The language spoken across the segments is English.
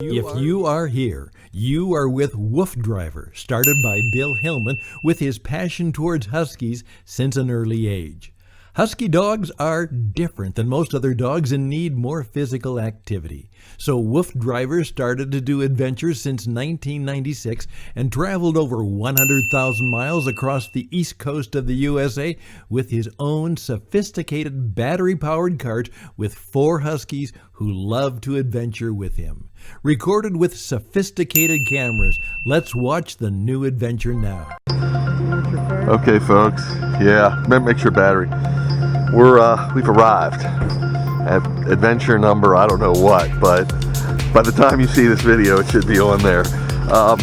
If you are here, you are with Woofdriver, started by Bill Hillman with his passion towards Huskies since an early age. Husky dogs are different than most other dogs and need more physical activity. So Woofdriver started to do adventures since 1996 and traveled over 100,000 miles across the east coast of the USA with his own sophisticated battery-powered cart with 4 Huskies who love to adventure with him. Recorded with sophisticated cameras, let's watch the new adventure now. Okay, folks. Yeah, make sure battery. We've arrived at adventure number I don't know what, but by the time you see this video, it should be on there. How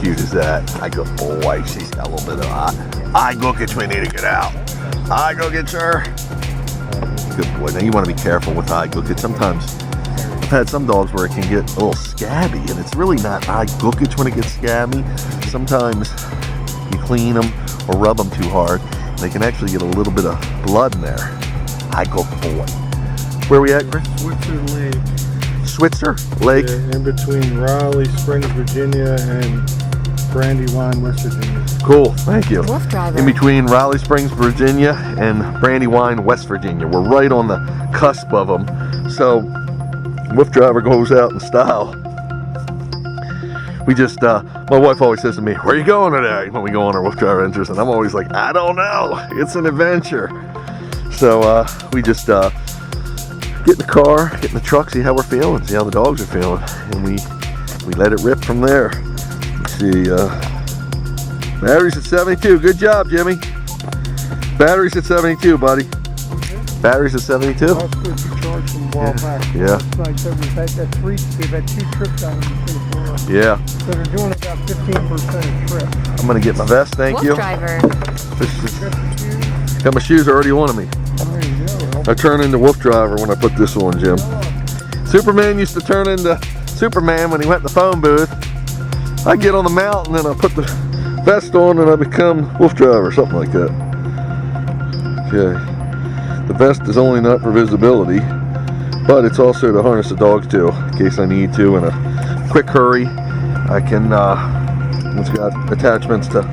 cute is that? I go, boy, she's got a little bit of I go get you. I need to get out. I go get her. Good boy. Now you want to be careful with I go get. Sometimes I've had some dogs where it can get a little scabby, and it's really not I go get when it gets scabby. Sometimes you clean them or rub them too hard, they can actually get a little bit of blood in there. I go boy. Where are we at, Chris? Switzer Lake. Switzer Lake? Yeah, in between Raleigh Springs, Virginia and Brandywine, West Virginia. Cool, thank you. Woofdriver. In between Raleigh Springs, Virginia and Brandywine, West Virginia. We're right on the cusp of them. So, Woofdriver goes out in style. We just, my wife always says to me, where are you going today? When we go on our Woofdriver adventures, and I'm always like, I don't know, it's an adventure. So we just get in the car, get in the truck, see how we're feeling, see how the dogs are feeling, and we let it rip from there. Let's see, batteries at 72, good job, Jimmy. Batteries at 72, buddy. Batteries at 72. I was supposed to charge from a while back. Yeah. Like so we've had 2 trips out of the floor. Yeah. So they're doing about 15% a trip. I'm gonna get my vest, thank you. Woofdriver. Got my shoes already on me. There you go. I turn into Woofdriver when I put this on, Jim. Superman used to turn into Superman when he went in the phone booth. I get on the mount and then I put the vest on and I become Woofdriver, something like that. Okay. The vest is only not for visibility, but it's also to harness the dogs too, in case I need to in a quick hurry. I can, it's got attachments to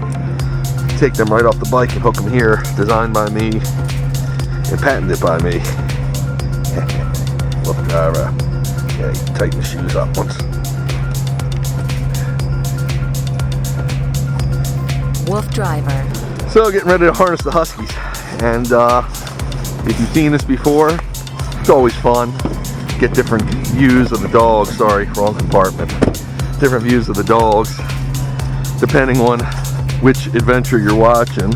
take them right off the bike and hook them here, designed by me and patented by me. Woofdriver. Yeah, you can tighten the shoes up once. Woofdriver. So getting ready to harness the Huskies, and if you've seen this before, it's always fun. Get different views of the dogs. Sorry, wrong compartment. Different views of the dogs, depending on which adventure you're watching.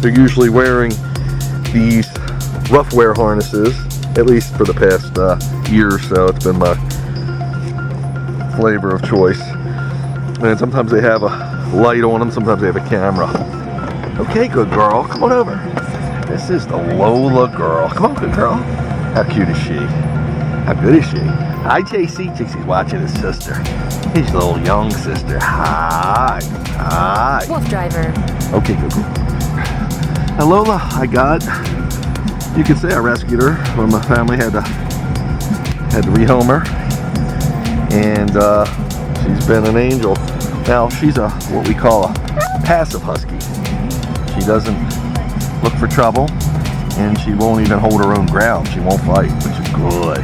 They're usually wearing these rough wear harnesses, at least for the past year or so. It's been my flavor of choice. And sometimes they have a light on them, sometimes they have a camera. Okay, good girl, come on over. This is the Lola girl. Come on, good girl. How cute is she? How good is she? Hi, JC. JC's watching his sister. His little young sister. Hi. Hi. Woofdriver. Okay, good girl. Now, Lola, I got, you could say I rescued her when my family had to rehome her. And she's been an angel. Now, she's what we call a passive husky. She doesn't look for trouble, and she won't even hold her own ground. She won't fight, which is good.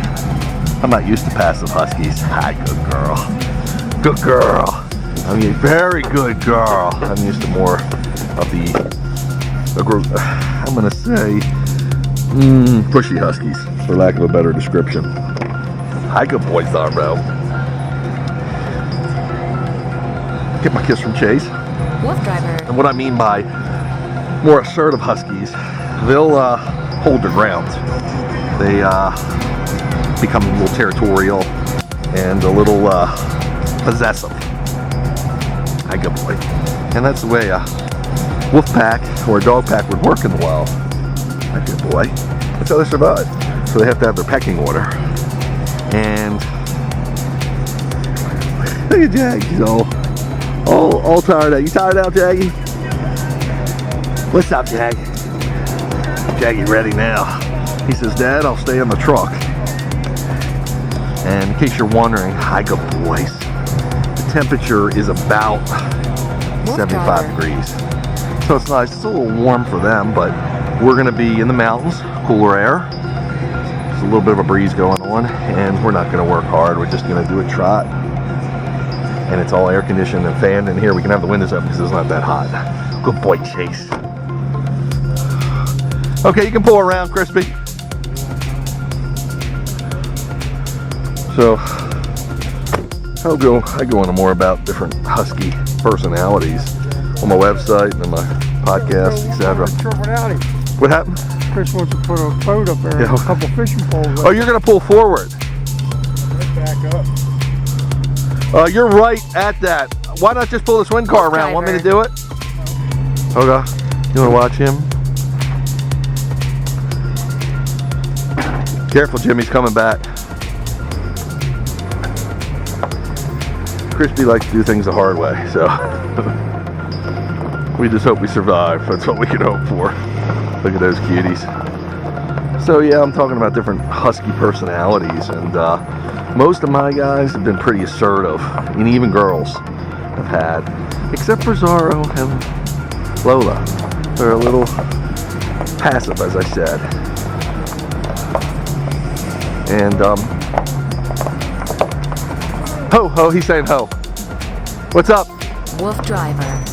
I'm not used to passive huskies. Hi, good girl. Good girl. I mean, very good girl. I'm used to more of the I'm gonna say, pushy huskies, for lack of a better description. Hi, good boy, Thorbo. Get my kiss from Chase. Woofdriver. And what I mean by more assertive huskies, they'll hold their ground. They become a little territorial and a little possessive. Hi, good boy. And that's the way a wolf pack or a dog pack would work in the wild. Hi, good boy. That's how they survive. So they have to have their pecking order. And look at Jag. He's all tired out. You tired out, Jaggy? What's up, Jag? Jaggy ready now. He says, Dad, I'll stay in the truck. And in case you're wondering, hi, good boys. The temperature is about 75 degrees. So it's nice. It's a little warm for them, but we're going to be in the mountains, cooler air. There's a little bit of a breeze going on, and we're not going to work hard. We're just going to do a trot. And it's all air conditioned and fanned in here. We can have the windows open because it's not that hot. Good boy, Chase. Okay, you can pull around, Crispy. So, I go into more about different Husky personalities on my website and my podcast, etc. What happened? Chris wants to put a boat up there, Yeah. a couple fishing poles. Oh, you're gonna pull forward. Let's back up. You're right at that. Why not just pull the SWINCAR around? Want me to do it? Okay. You wanna watch him? Careful, Jimmy's coming back. Crispy likes to do things the hard way, so we just hope we survive. That's what we can hope for. Look at those cuties. So yeah, I'm talking about different Husky personalities, and most of my guys have been pretty assertive, and even girls have had, except for Zorro and Lola. They're a little passive, as I said. And ho ho, he's saying ho. What's up? Woofdriver.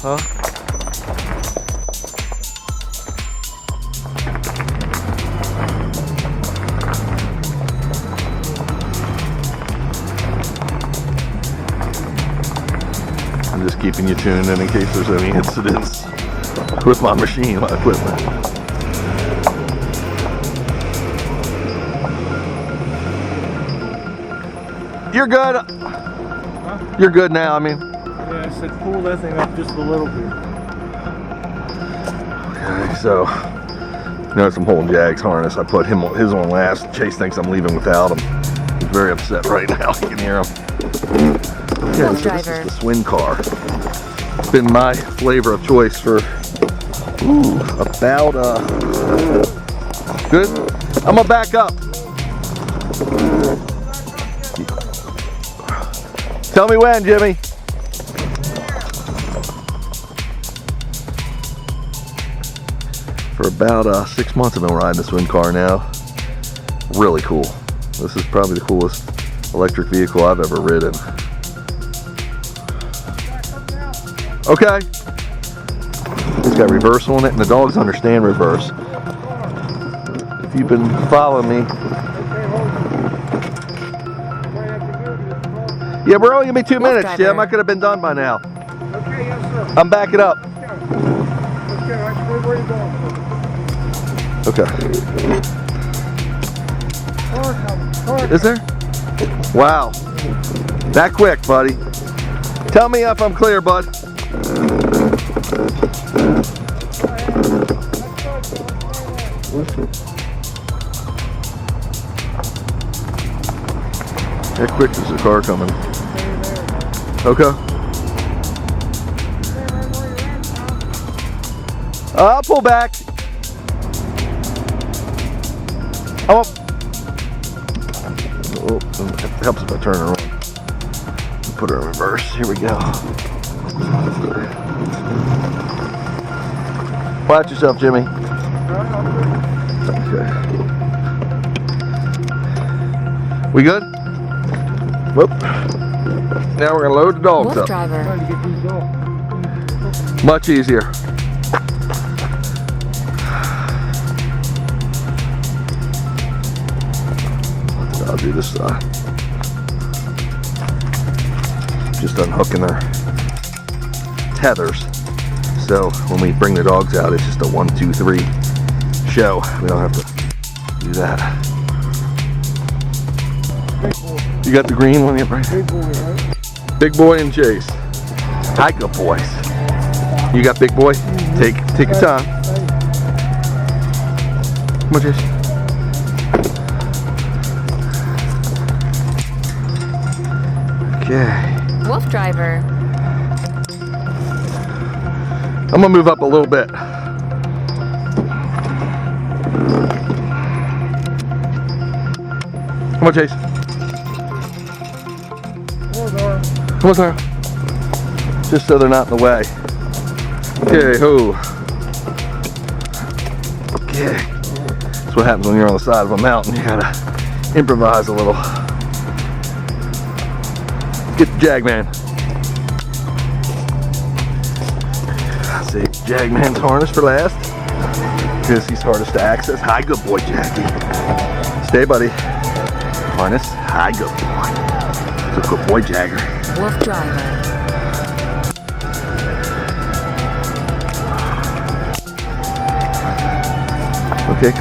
Huh? I'm just keeping you tuned in case there's any incidents with my machine, my equipment. You're good. Huh? You're good now, I mean. Yeah, I said pull that thing up just a little bit. Okay, so notice I'm holding Jags harness. I put his on last. Chase thinks I'm leaving without him. He's very upset right now. You can hear him. Yeah, so this is the SWINCAR. It's been my flavor of choice for about good. I'm gonna back up. Tell me when, Jimmy. For about 6 months I've been riding the SWINCAR now. Really cool. This is probably the coolest electric vehicle I've ever ridden. Okay. It's got reverse on it, and the dogs understand reverse. If you've been following me. Yeah, we're only gonna be 2 minutes, Jim. I could have been done by now. Okay, yes, sir. I'm backing up. Let's go. Where are you going? Okay. Car coming. Car Is there? Wow. That quick, buddy. Tell me if I'm clear, bud. How quick is the car coming? Okay. I'll pull back. Oh, it helps if I turn her around. Put her in reverse. Here we go. Watch yourself, Jimmy. Okay. We good? Whoop. Now we're gonna load the dogs up. Woofdriver. Much easier. I'll do this side. Just unhooking their tethers. So when we bring the dogs out, it's just a 1, 2, 3 show. We don't have to do that. You got the green one, yeah, right? Big boy, right? Big boy and Chase. Hi, good boys. You got big boy? Take your time. Come on, Chase. Okay. Woofdriver. I'm gonna move up a little bit. Come on, Chase. Come on, Sarah. Just so they're not in the way. Okay, ho. Okay. That's what happens when you're on the side of a mountain. You gotta improvise a little. Get the Jag Man. Save Jagman's harness for last because he's hardest to access. Hi, good boy, Jackie. Stay, buddy. Harness. Hi, good boy. It's a good boy, Jagger. Woofdriver. Okay.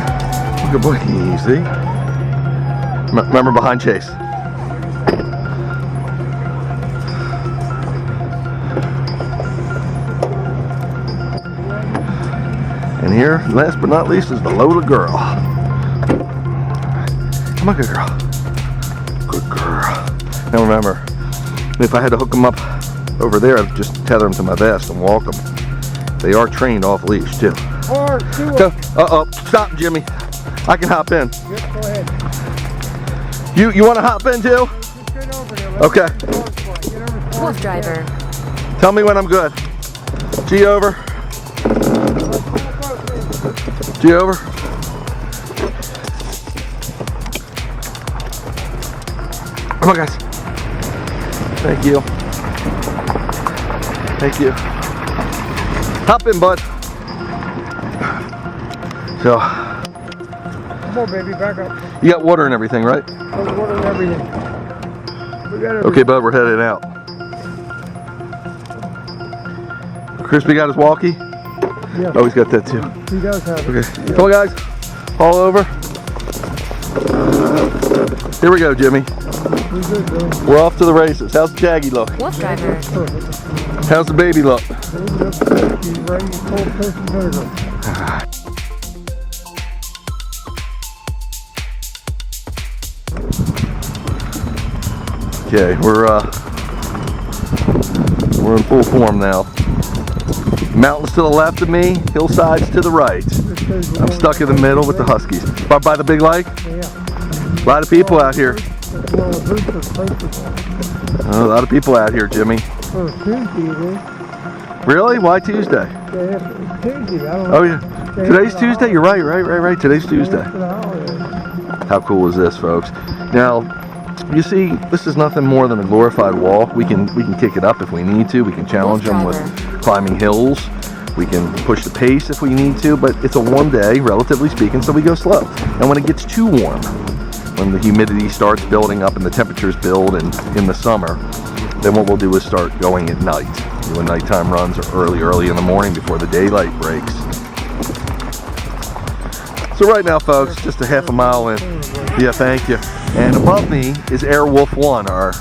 Good boy. Easy. Remember behind Chase. And here, last but not least, is the Lola girl. Come on, good girl. Good girl. Now remember, if I had to hook them up over there, I'd just tether them to my vest and walk them. They are trained off leash too. Or do it. Go. Uh-oh. Stop, Jimmy. I can hop in. Yep, go ahead. You want to hop in too? Just get over there. Okay. Woofdriver. Tell me when I'm good. G over. G over. Come on, guys. Thank you. Thank you. Hop in, bud. So, Come on, baby, back up. you got water and everything, right? There's water and everything. We got Okay, bud, we're headed out. Crispy got his walkie? Yeah, Oh, he's got that too. he does have it. Okay, come on, guys. All over. Here we go, Jimmy. He's good, Billy. We're off to the races. How's the Jaggy look? Woofdriver. Perfect. How's the baby look? He's ready to cold toast and vinegar. Okay, we're in full form now. Mountains to the left of me, hillsides to the right. I'm stuck in the middle with the Huskies. By the big lake? Yeah. A lot of people out here. That's one of the boosters places. A lot of people out here, Jimmy. For Tuesday, it is. Really? Why Tuesday? Yeah, it's Tuesday. I don't know. Oh yeah. Today's Tuesday? You're right, right. Today's Tuesday. For the holidays. How cool is this, folks? Now, you see, this is nothing more than a glorified walk. We can kick it up if we need to. We can challenge them with climbing hills. We can push the pace if we need to, but it's a one day, relatively speaking, so we go slow. And when it gets too warm, when the humidity starts building up and the temperatures build in the summer, then what we'll do is start going at night. When nighttime runs or early in the morning before the daylight breaks. So right now, folks, just a half a mile in. Yeah, thank you. And above me is Airwolf 1, our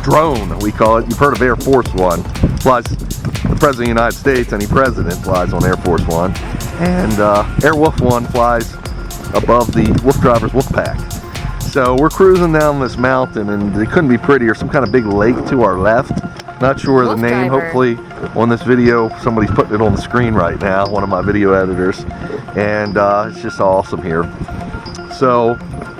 drone, we call it. You've heard of Air Force One. Flies the President of the United States, any president flies on Air Force One. And Airwolf 1 flies above the Woofdriver's Wolf Pack. So we're cruising down this mountain, and it couldn't be prettier. Some kind of big lake to our left. Not sure the name. Hopefully on this video somebody's putting it on the screen right now, one of my video editors. And it's just awesome here. So,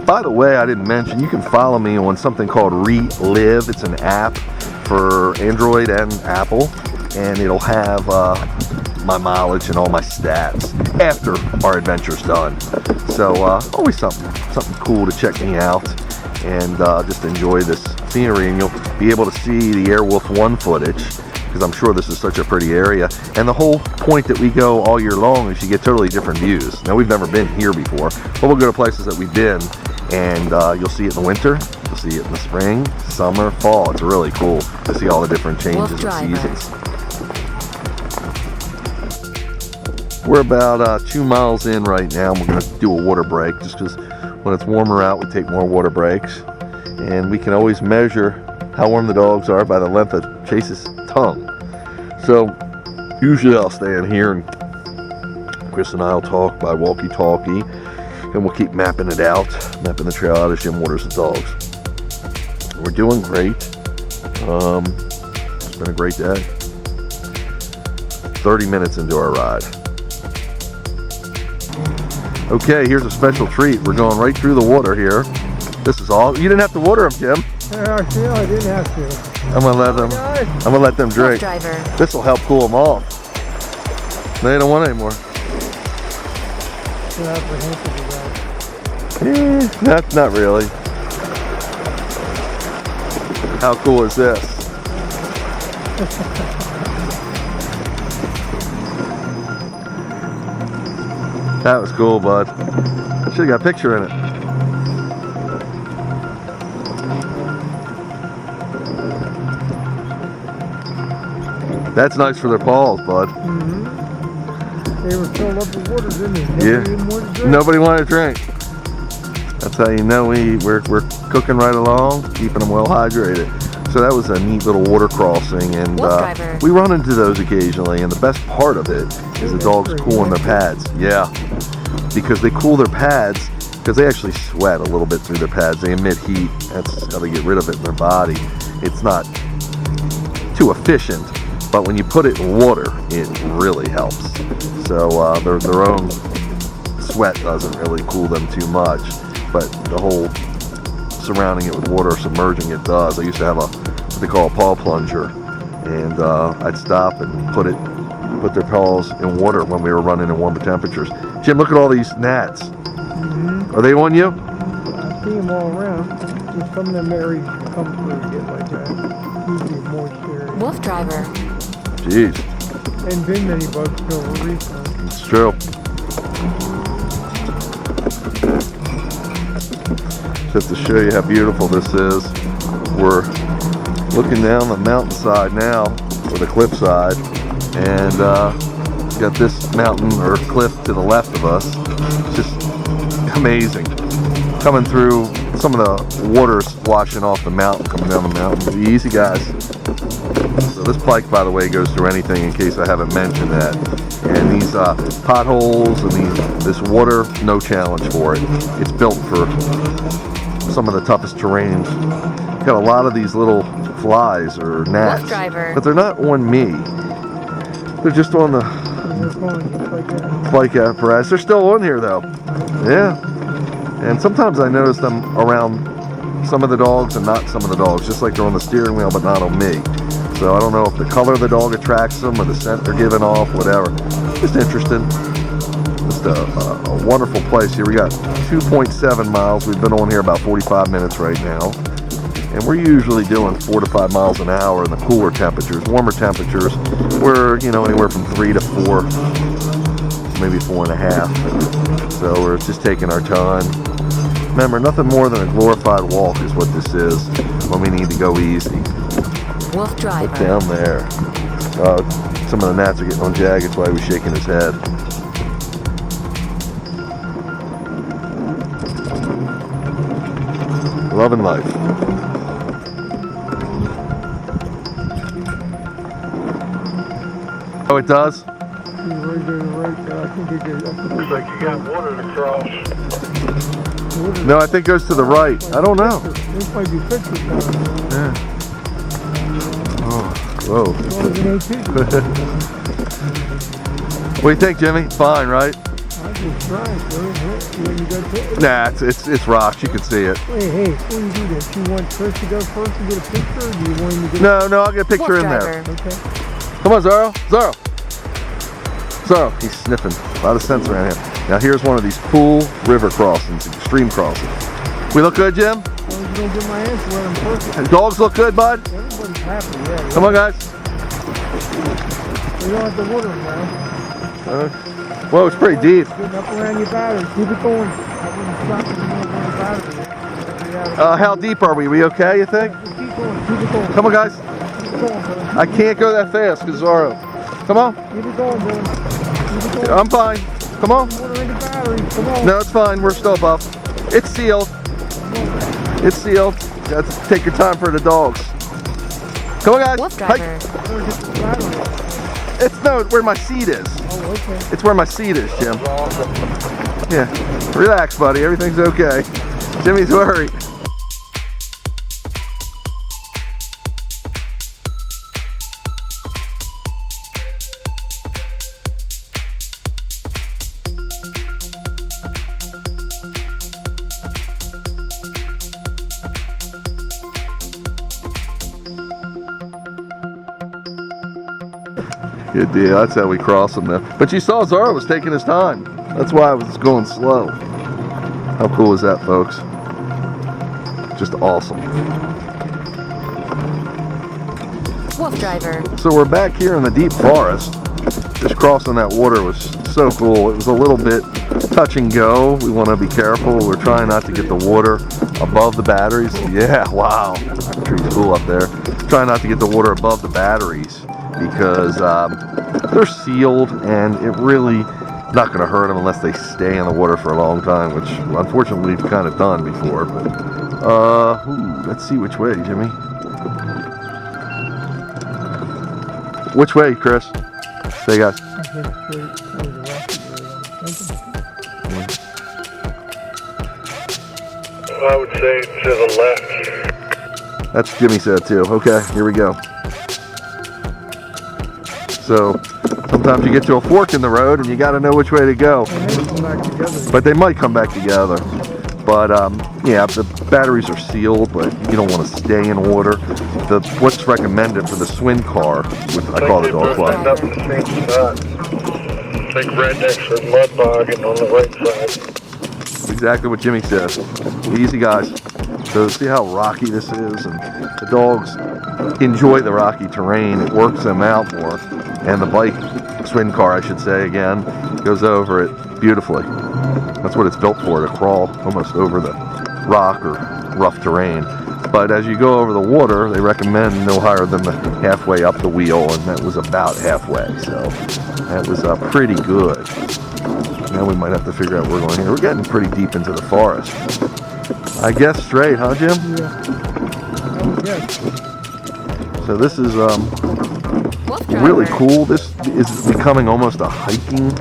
by the way, I didn't mention, you can follow me on something called Relive. It's an app for Android and Apple, and it'll have my mileage and all my stats after our adventure's done. So always something cool to check me out and just enjoy this scenery, and you'll be able to see the Airwolf 1 footage, because I'm sure this is such a pretty area. And the whole point that we go all year long is you get totally different views. Now, we've never been here before, but we'll go to places that we've been, and you'll see it in the winter, you'll see it in the spring, summer, fall. It's really cool to see all the different changes of seasons. We're about 2 miles in right now. We're going to do a water break, just because when it's warmer out, we take more water breaks. And we can always measure how warm the dogs are by the length of Chase's tongue. So usually I'll stand here and Chris and I'll talk by walkie-talkie, and we'll keep mapping it out, mapping the trail out as Jim waters the dogs. We're doing great. It's been a great day. 30 minutes into our ride. Okay, here's a special treat. We're going right through the water here. This is all. You didn't have to water them, Jim. Yeah, I didn't have to. I'm gonna let them drink. Woofdriver. This will help cool them off. They don't want any more. So apprehensive about it. Not really. How cool is this? That was cool, bud. Should've got a picture in it. That's nice for their paws, bud. They were filled up with water, didn't they? Nobody even wanted to drink. Nobody wanted to drink. That's how you know we're cooking right along, keeping them well hydrated. So that was a neat little water crossing, and we run into those occasionally. And the best part of it is the dogs cooling their pads. Yeah, because they cool their pads because they actually sweat a little bit through their pads. They emit heat. That's how they get rid of it in their body. It's not too efficient, but when you put it in water, it really helps. So their own sweat doesn't really cool them too much, but the whole surrounding it with water, submerging it does. I used to have what they call a paw plunger, and I'd stop and put their paws in water when we were running in warmer temperatures. Jim, look at all these gnats. Are they on you? I see them all around. Just some of them areas come through and get like that. Usually moisture. Woofdriver. Jeez. And been many bugs till recently. It's true. Just to show you how beautiful this is, we're looking down the mountainside now, or the cliffside, and got this mountain or cliff to the left of us. It's just amazing. Coming through, some of the water's washing off the mountain, coming down the mountain. Be easy, guys. So this pike, by the way, goes through anything, in case I haven't mentioned that. And these potholes and this water, no challenge for it. It's built for some of the toughest terrains. Got a lot of these little flies or gnats, Woofdriver. but they're not on me. They're just on the pike apparatus. They're still on here though. Yeah. And sometimes I notice them around some of the dogs and not some of the dogs, just like they're on the steering wheel but not on me. So I don't know if the color of the dog attracts them or the scent they're giving off, whatever. Just interesting. Just a wonderful place here. We got 2.7 miles. We've been on here about 45 minutes right now. And we're usually doing 4 to 5 miles an hour in the cooler temperatures. Warmer temperatures, we're, anywhere from 3 to 4, maybe 4.5. So we're just taking our time. Remember, nothing more than a glorified walk is what this is when we need to go easy. Woofdriver. Look down there. Some of the gnats are getting on Jags. That's why he was shaking his head. Loving life. Oh, it does? Right there, right there. I think it goes up to Looks like you got water to cross. No, I think it goes to the right. I don't know. This might be picture time. Yeah. Oh, whoa. Well, it ain't too good. What do you think, Jimmy? Fine, right? I just tried, sir. When you go to it. Nah, it's rocks. You can see it. Hey, before you do this, you want Chris to go first and get a picture, or do you want him to get No, I'll get a picture in there. Woofdriver. Okay. Come on, Zorro. Zorro, he's sniffing. A lot of scents around here. Now here's one of these cool river crossings, extreme crossings. We look good, Jim? Well, you don't get my answer when I'm perfect. And dogs look good, bud? Everybody's happy, yeah. Come on, guys. You don't have to water them now. Whoa, it's pretty deep. Getting up around your battery. Keep it going. I wouldn't stop it around my battery. How deep are we? We okay, you think? Just keep going. Keep it going. Come on, guys. Keep it going, brother. I can't go that fast because Zorro. Come on. Keep it going, brother. Keep it going. I'm fine. Come on. Water in the battery. Come on. No, it's fine. We're still above. It's sealed. It's sealed. You have to take your time for the dogs. Come on, guys. Woofdriver. Water gets the battery. It's where my seat is. Oh, okay. It's where my seat is, Jim. Yeah. Relax, buddy. Everything's okay. Jimmy's worried. Good deal. That's how we cross them there. But you saw Zara was taking his time. That's why I was going slow. How cool is that, folks? Just awesome. Woofdriver. So we're back here in the deep forest. Just crossing that water was so cool. It was a little bit touch and go. We want to be careful. We're trying not to get the water above the batteries. Yeah, wow. Pretty cool up there. Trying not to get the water above the batteries because they're sealed and it really not going to hurt them unless they stay in the water for a long time, which unfortunately we've kind of done before. But let's see which way, Jimmy. Which way, Chris? Say, guys. I would say to the left. That's Jimmy said too. Okay, here we go. So sometimes you get to a fork in the road and you got to know which way to go. But they might come back together. But yeah, the batteries are sealed, but you don't want to stay in water. What's recommended for the SWINCAR, which I call the dog slide. Up the same spot. Like rednecks or mud bogging on the right side. Exactly what Jimmy says. Easy, guys. So see how rocky this is, and the dogs enjoy the rocky terrain. It works them out more, and the bike SWINCAR, I should say again, goes over it beautifully. That's what it's built for, to crawl almost over the rock or rough terrain. But as you go over the water, they recommend no higher than halfway up the wheel, and that was about halfway. So that was pretty good. Now we might have to figure out where we're going here. We're getting pretty deep into the forest. I guess straight, huh, Jim? Yeah. So this is really cool. This is becoming almost a hiking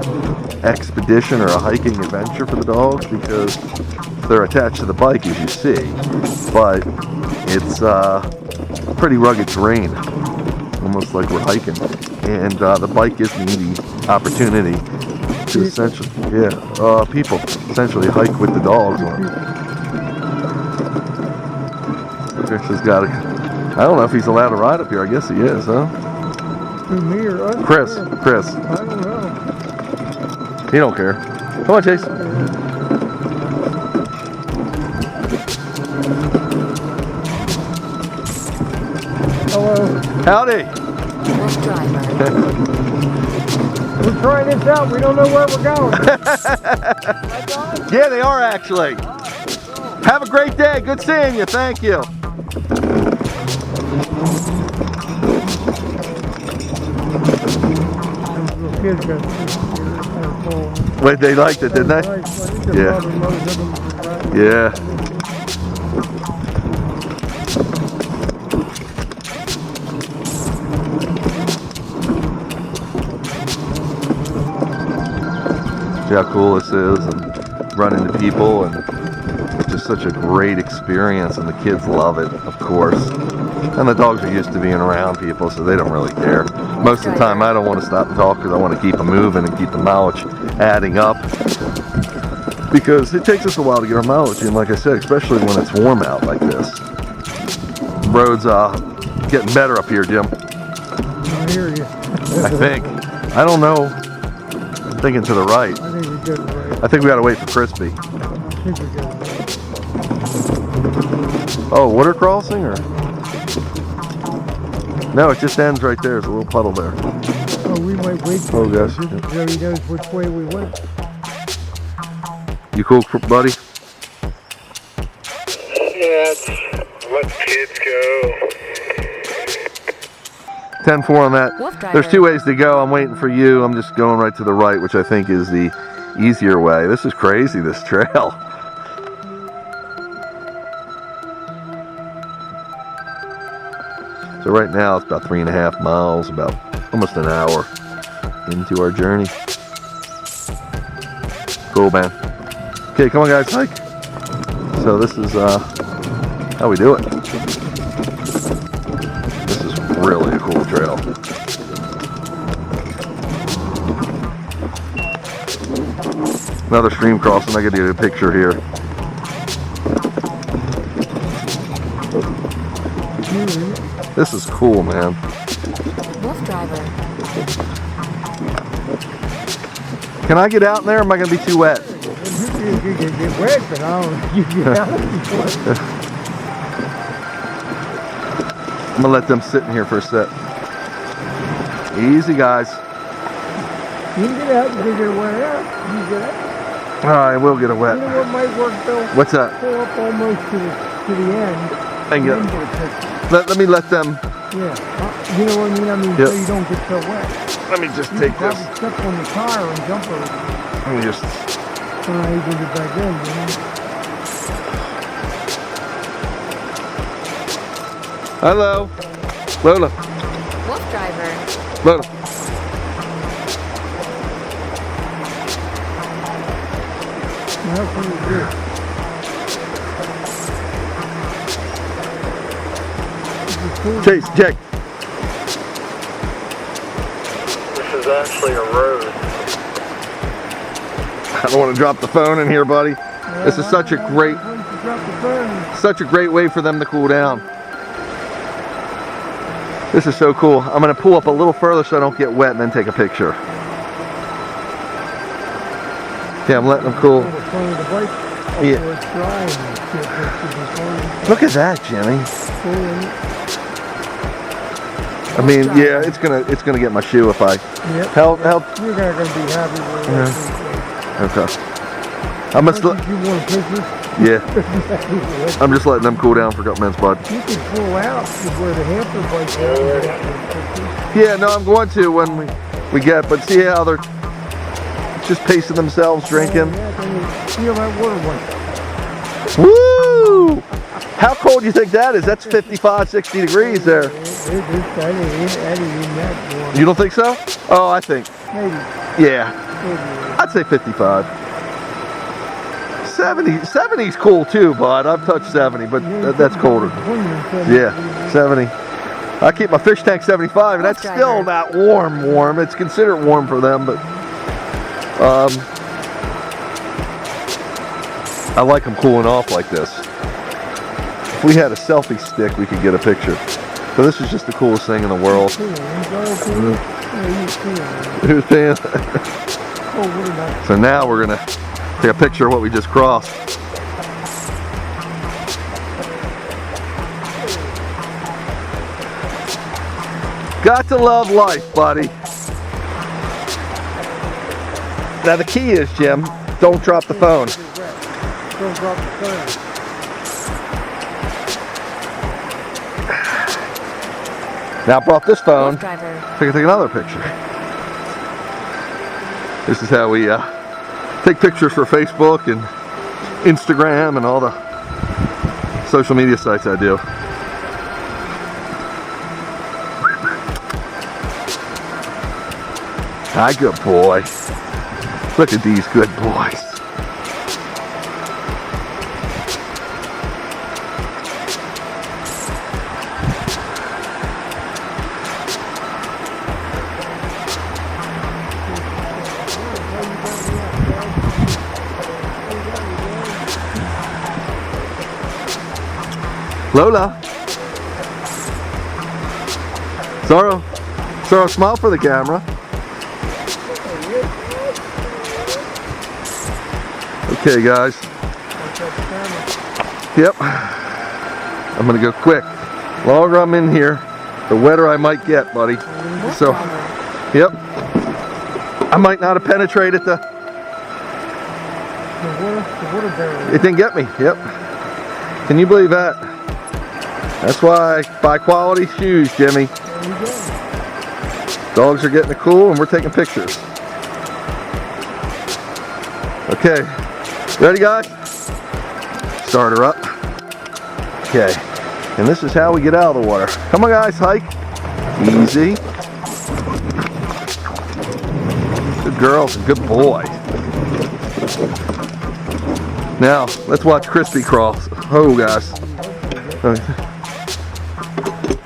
expedition or a hiking adventure for the dogs because they're attached to the bike, as you see. But it's pretty rugged terrain, almost like we're hiking. And the bike gives me the opportunity to essentially, people essentially hike with the dogs on it. Chris has got I don't know if he's allowed to ride up here. I guess he is, huh? To me or us? Chris. I don't know. He don't care. Come on, Chase. Hello. Howdy. Woofdriver. We're trying this out. We don't know where we're going. Yeah, they are actually. Have a great day. Good seeing you. Thank you. Kids got Wait, they liked it, didn't they? Yeah. Yeah. See how cool this is, and run into people, and it's just such a great experience, and the kids love it, of course. And the dogs are used to being around people, so they don't really care. Most of the time, I don't want to stop and talk because I want to keep them moving and keep the mileage adding up. Because it takes us a while to get our mileage in, like I said, especially when it's warm out like this. The road's getting better up here, Jim. I hear you. I think. I don't know. I'm thinking to the right. I think we got it right. I think we got to wait for Crispy. I think we got it right. Oh, water crossing or? No, it just ends right there. There's a little puddle there. Oh, we might wait Oh, gosh. so he knows which way we went. You cool, buddy? Yeah, let kids go. 10-4 on that. Woofdriver. There's two ways to go. I'm waiting for you. I'm just going right to the right, which I think is the easier way. This is crazy, this trail. So right now it's about 3.5 miles, about almost an hour into our journey. Cool, man. Okay, come on guys, hike. So this is how we do it. This is really a cool trail. Another stream crossing. I gotta get a picture here. This is cool, man. Woofdriver. Can I get out in there, or am I going to be too wet? You get wet, but I don't you get out. I'm going to let them sit in here for a sec. Easy, guys. You can get out, you can get wet out. You can get out. All right, we'll get it wet. You know what might work, Bill? What's that? Pull up almost to the end. And then get, get a picture. let me let them. Yeah. You know what I mean? I mean, Yep. so you don't get so wet. Let me just You take can this. probably step on the tire and jump over it. Let me just. So now you can get back in, you know? Hello. Lola. Woofdriver. Lola. Now what do you do? Chase, Jack. This is actually a road. I don't want to drop the phone in here, buddy. This is such a great way for them to cool down. This is so cool. I'm going to pull up a little further so I don't get wet and then take a picture. Yeah, I'm letting them cool. Yeah. Look at that, Jimmy. I mean, yeah, it's gonna get my shoe if I help. You're not gonna be happy with it. Okay. I must. You want pictures? Yeah. I'm just letting them cool down for a couple minutes, bud. You can pull out to where the hamper bike's at and get out with Yeah, no, I'm going to when we get. But see how they're just pacing themselves, drinking. Feel that water one. Woo! How cold do you think that is? That's 55, 60 degrees there. You don't think so? Oh, I think. Maybe. Yeah. I'd say 55. 70's cool too, bud. I've touched 70, but that's colder. Yeah, 70. I keep my fish tank 75, and that's still not warm. It's considered warm for them, but I like them cooling off like this. If we had a selfie stick, we could get a picture. So this is just the coolest thing in the world. Who's paying? So now we're gonna take a picture of what we just crossed. Got to love life, buddy. Now the key is, Jim, don't drop the phone. Don't drop the phone. Now I brought this phone. Woofdriver. So I can take another picture. This is how we take pictures for Facebook and Instagram and all the social media sites I do. Hi, good boy. Look at these good boys. Lola. Sorrow, smile for the camera. Okay, guys. Yep. I'm gonna go quick. The longer I'm in here, the wetter I might get, buddy. So, yep. I might not have penetrated the water barrier. It didn't get me. Yep. Can you believe that? That's why I buy quality shoes, Jimmy. Dogs are getting it cool and we're taking pictures. Okay. Ready, guys? Start her up. Okay. And this is how we get out of the water. Come on, guys, hike. Easy. Good girls and good boy. Now, let's watch Crispy cross. Oh, guys.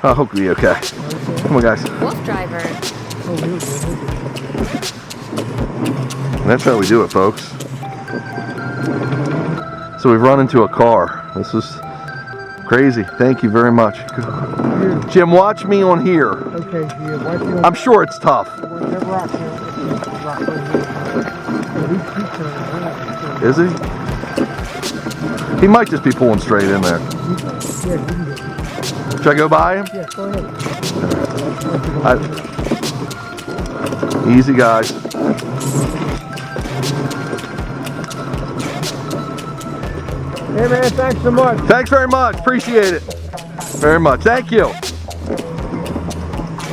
I hope we'll be okay. Come on, guys. Woofdriver. And that's how we do it, folks. So we've run into a car. This is crazy. Thank you very much. Jim, watch me on here. Okay, yeah, I'm sure it's tough. Rock here. he's turning around. Is he? He might just be pulling straight in there. Yeah, you can get it. Should I go by him? Yeah, go ahead. Easy, guys. Hey man, thanks so much. Thanks very much. Appreciate it. Very much. Thank you.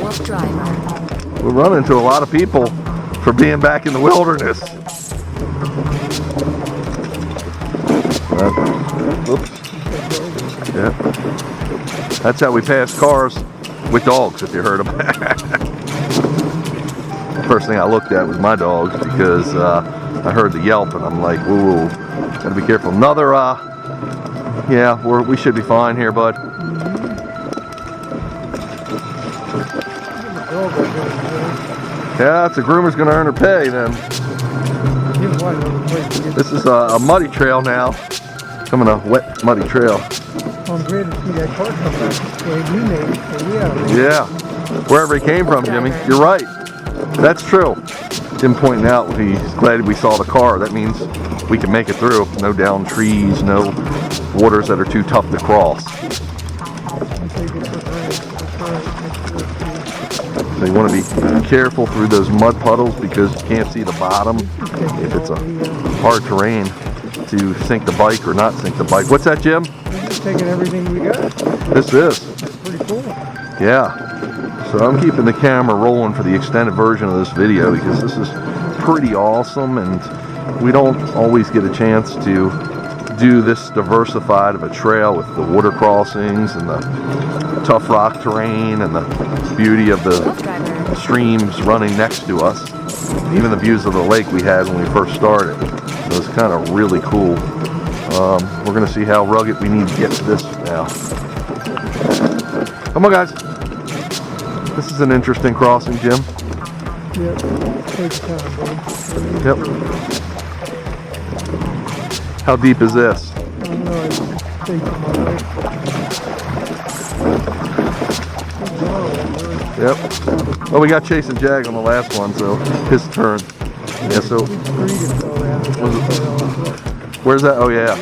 Woofdriver. We're running into a lot of people for being back in the wilderness. Oops. Yeah. That's how we pass cars with dogs, if you heard them. First thing I looked at was my dogs because I heard the yelp and I'm like, whoa, gotta be careful. Another, yeah, we should be fine here, bud. Yeah, it's a groomer's gonna earn her pay then. This is a muddy trail now. Coming a wet, muddy trail. I'm glad to see that car come back. Yeah, you made it. So Yeah, wherever he came from, Jimmy. You're right. That's true. Jim pointing out he's glad we saw the car. That means we can make it through. No down trees, no waters that are too tough to cross. So you want to be careful through those mud puddles because you can't see the bottom if it's a hard terrain to sink the bike or not sink the bike. What's that, Jim? We're just taking everything we got. This is. That's pretty cool. Yeah. So I'm keeping the camera rolling for the extended version of this video because this is pretty awesome and we don't always get a chance to do this diversified of a trail with the water crossings and the tough rock terrain and the beauty of the streams running next to us. Even the views of the lake we had when we first started. So it's kind of really cool. We're going to see how rugged we need to get to this now. Come on, guys. This is an interesting crossing, Jim. Yep. Take time, buddy. Yep. How deep is this? I don't know. I think to my right. Yep. Well, we got chasing Jag on the last one, so his turn. Yeah, so. Where's that? Oh, yeah.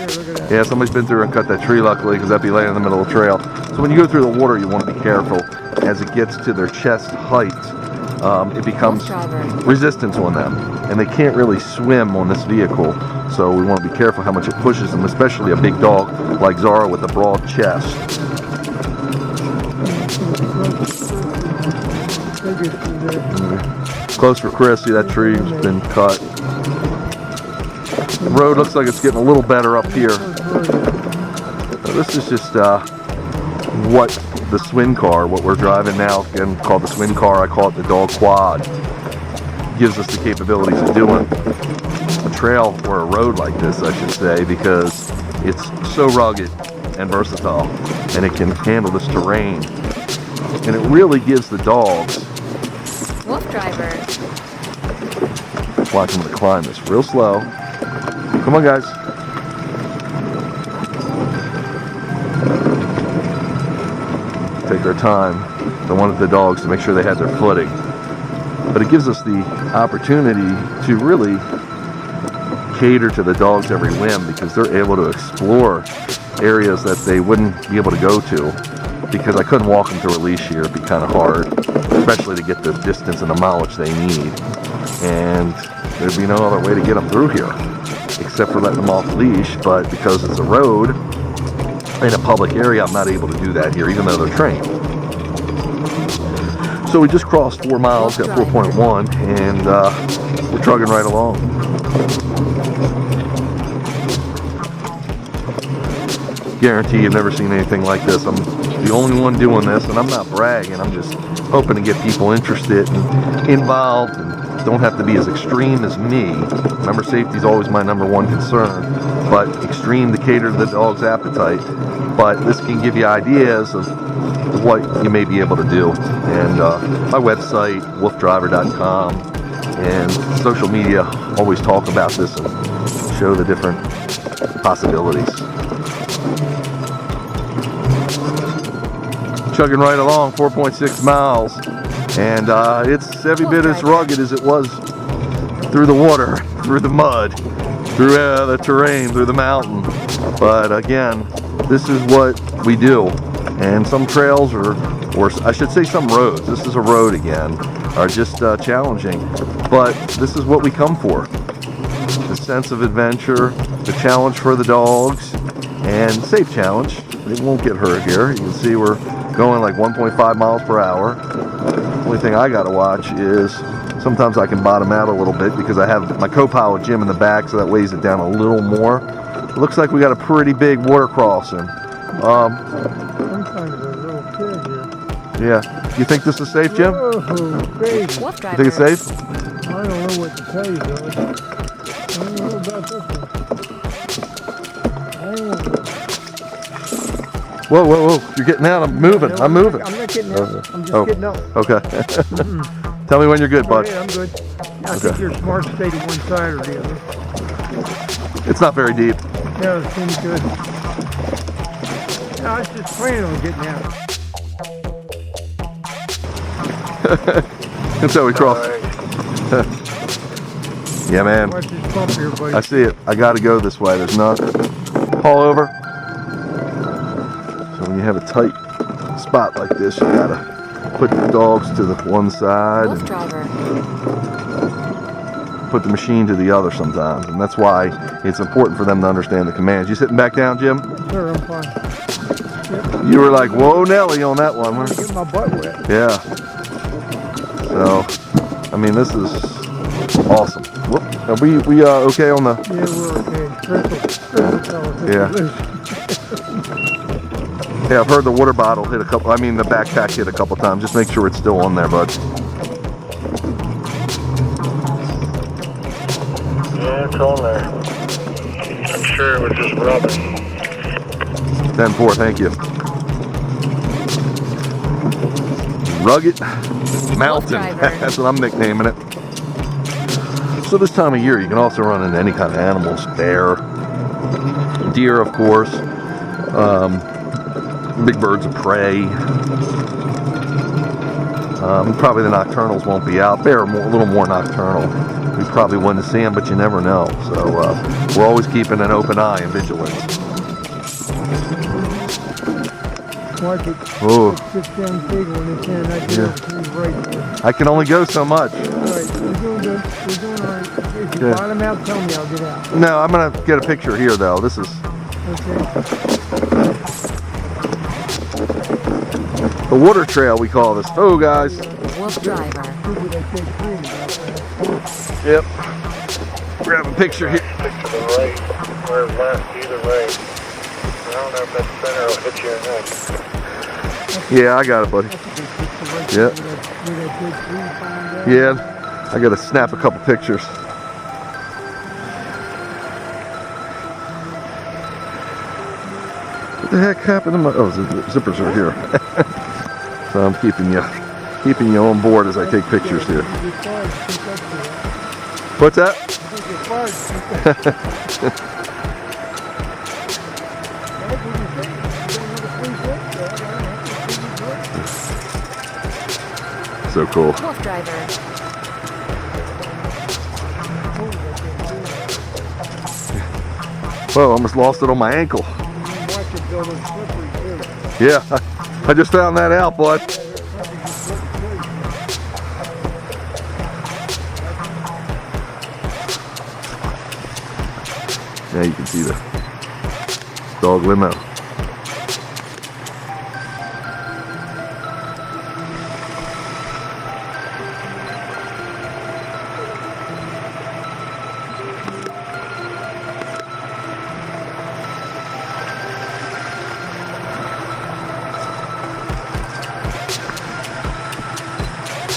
Yeah, somebody's been through and cut that tree, luckily, because that'd be laying in the middle of the trail. So when you go through the water, you want to be careful. As it gets to their chest height, it becomes resistance on them. And they can't really swim on this vehicle. So we want to be careful how much it pushes them, especially a big dog like Zara with a broad chest. Close for Chris. See that tree has been cut. The road looks like it's getting a little better up here. This is just what the SWINCAR, what we're driving now, again called the SWINCAR, I call it the dog quad, gives us the capabilities of doing a trail or a road like this, I should say, because it's so rugged and versatile and it can handle this terrain. And it really gives the dogs. Woofdriver. Watch them to climb this real slow. Come on, guys. Take our time. Don't want the dogs to make sure they had their footing. But it gives us the opportunity to really cater to the dogs' every whim because they're able to explore areas that they wouldn't be able to go to because I couldn't walk them through a leash here. It'd be kind of hard, especially to get the distance and the mileage they need. And there'd be no other way to get them through here except for letting them off leash. But because it's a road in a public area, I'm not able to do that here, even though they're trained. So we just crossed 4 miles, got 4.1, and we're trucking right along. Guarantee you've never seen anything like this. I'm the only one doing this, and I'm not bragging. I'm just hoping to get people interested and involved and don't have to be as extreme as me. Remember, safety is always my #1 concern, but extreme to cater to the dog's appetite. But this can give you ideas of what you may be able to do. And my website, woofdriver.com, and social media always talk about this and show the different possibilities. Chugging right along, 4.6 miles, and it's every bit as rugged as it was through the water. through the mud, through the terrain, through the mountain. But again, this is what we do. And some trails or I should say some roads, this is a road again, are just challenging. But this is what we come for. The sense of adventure, the challenge for the dogs, and safe challenge. They won't get hurt here. You can see we're going like 1.5 miles per hour. Only thing I gotta watch is sometimes I can bottom out a little bit because I have my co-pilot Jim in the back, so that weighs it down a little more. It looks like we got a pretty big water crossing. I'm kind of a little kid here. Yeah. You think this is safe, Jim? Oh, baby. You think it's Woofdriver. safe? I don't know what to tell you, though. I don't know about this one. I don't know. Whoa, whoa, whoa. You're getting out. I'm moving. I'm moving. I'm not getting out. I'm just Oh. getting up. Okay. Tell me when you're good, bud. Okay, I'm good. I think you're smart to stay to one side or the other. It's not very deep. Yeah, it seems good. No, I was just planning on getting out. That's how we cross. Yeah, man. Watch this bump here, buddy. I see it. I got to go this way. There's nothing. Haul over. So when you have a tight spot like this, you got to put the dogs to the one side and Woofdriver. put the machine to the other sometimes. And that's why it's important for them to understand the commands. You sitting back down, Jim? Sure, I'm fine. You were like, whoa, Nelly on that one. I'm gonna get my butt wet. Yeah. So, I mean, this is awesome. Whoop. Are we okay on the... Yeah, we're okay. Crystal fella. Yeah. Yeah, I've heard the water bottle hit a couple, I mean the backpack hit a couple times. Just make sure it's still on there, bud. Yeah, it's on there. I'm sure it was just rubbing. 10-4, thank you. Rugged Mountain, Woofdriver. that's what I'm nicknaming it. So this time of year, you can also run into any kind of animals. Bear, deer, of course, big birds of prey. Probably the nocturnals won't be out. Bear are a little more nocturnal. We probably wouldn't see them, but you never know. So we're always keeping an open eye and vigilance. Watch it. Oh, Sits down big when it's in. I do it right there. I can only go so much. All right, we're doing good. We're doing all right. If you Good. bottom out, tell me. I'll get out. No, I'm gonna get a picture here though. This is Okay. the water trail, we call this. Oh, guys. Woofdriver. Stupid, I can't breathe about that. Yep. Grab a picture here. Stick to the right or left, either way. I don't know if that center will hit you or not. Yeah, I got it, buddy. Yep. Yeah, I gotta snap a couple pictures. What the heck happened to my? Oh, the zippers are here. So I'm keeping you on board as I take pictures here. What's that? So cool. Woofdriver. Whoa, almost lost it on my ankle. Yeah, I just found that out, bud. Yeah, you can see the dog limo.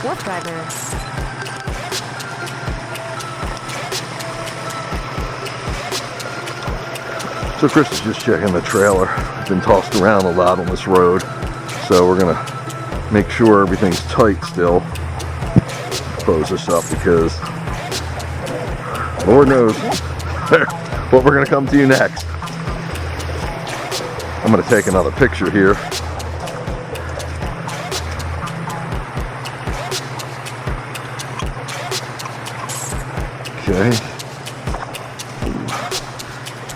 Woofdriver. So Chris is just checking the trailer. It's been tossed around a lot on this road. So we're gonna make sure everything's tight still. Close this up because Lord knows what we're gonna come to you next. I'm gonna take another picture here. Okay.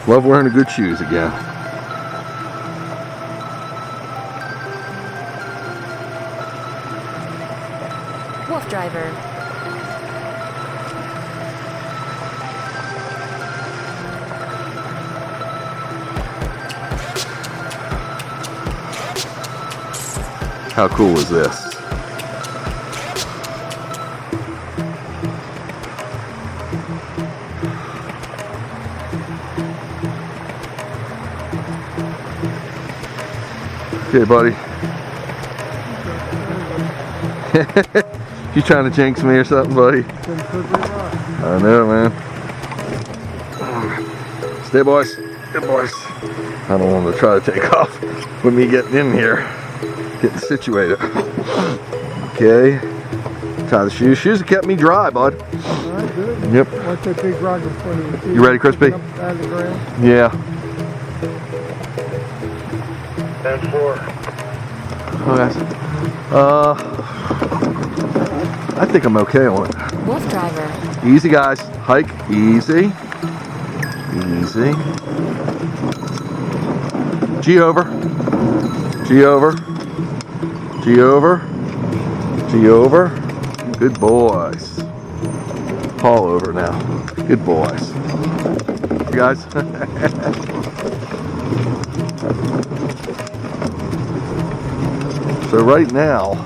Love wearing the good shoes again. Woofdriver. How cool is this? Okay, buddy. You trying to jinx me or something, buddy? I know, man. Stay, boys. Good boys. I don't want to try to take off with me getting in here, getting situated. Okay. Tie the shoes. Shoes have kept me dry, bud. Alright, good. Yep. Watch that big rock in front of you. You ready, Crispy? Up out of the ground. Yeah. 10-4. Okay. I think I'm okay on it. Woofdriver. Easy, guys. Hike. Easy. Easy. G over. G over. G over. G over. Good boys. Paul over now. Good boys. You guys. So right now,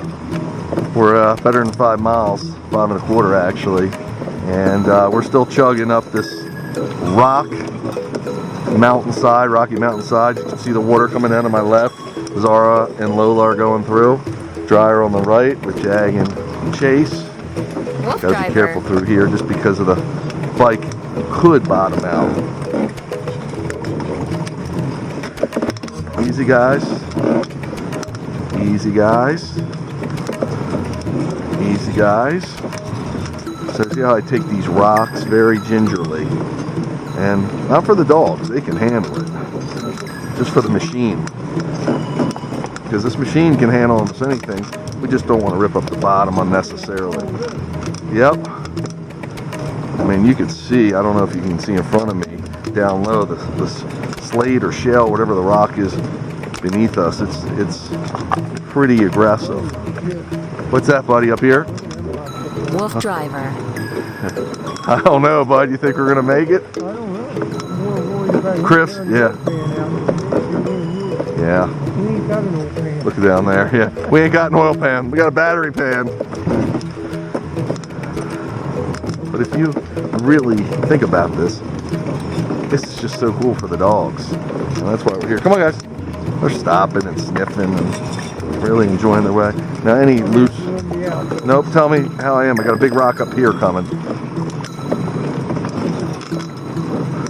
we're better than 5 miles, 5 1/4 actually, and we're still chugging up this rocky mountainside. You can see the water coming in on my left. Zara and Lola are going through. Dryer on the right with Jag and Chase. Gotta be careful through here just because of the bike could bottom out. Easy, guys. Easy, guys. Easy, guys. So see how I take these rocks very gingerly. And not for the dogs, they can handle it. Just for the machine. Because this machine can handle almost anything. We just don't want to rip up the bottom unnecessarily. Yep. I mean, you can see, I don't know if you can see in front of me, down low, the slate or shell, whatever the rock is beneath us. It's pretty aggressive. What's that, buddy, up here? Woofdriver. I don't know, bud. You think we're going to make it? I don't know. More worried about Chris? Yeah. Yeah. We ain't got an oil pan. Look down there. Yeah. We ain't got an oil pan. We got a battery pan. But if you really think about this, this is just so cool for the dogs. And that's why we're here. Come on, guys. They're stopping and sniffing and really enjoying their way. Now, any loose... Nope, tell me how I am. I got a big rock up here coming.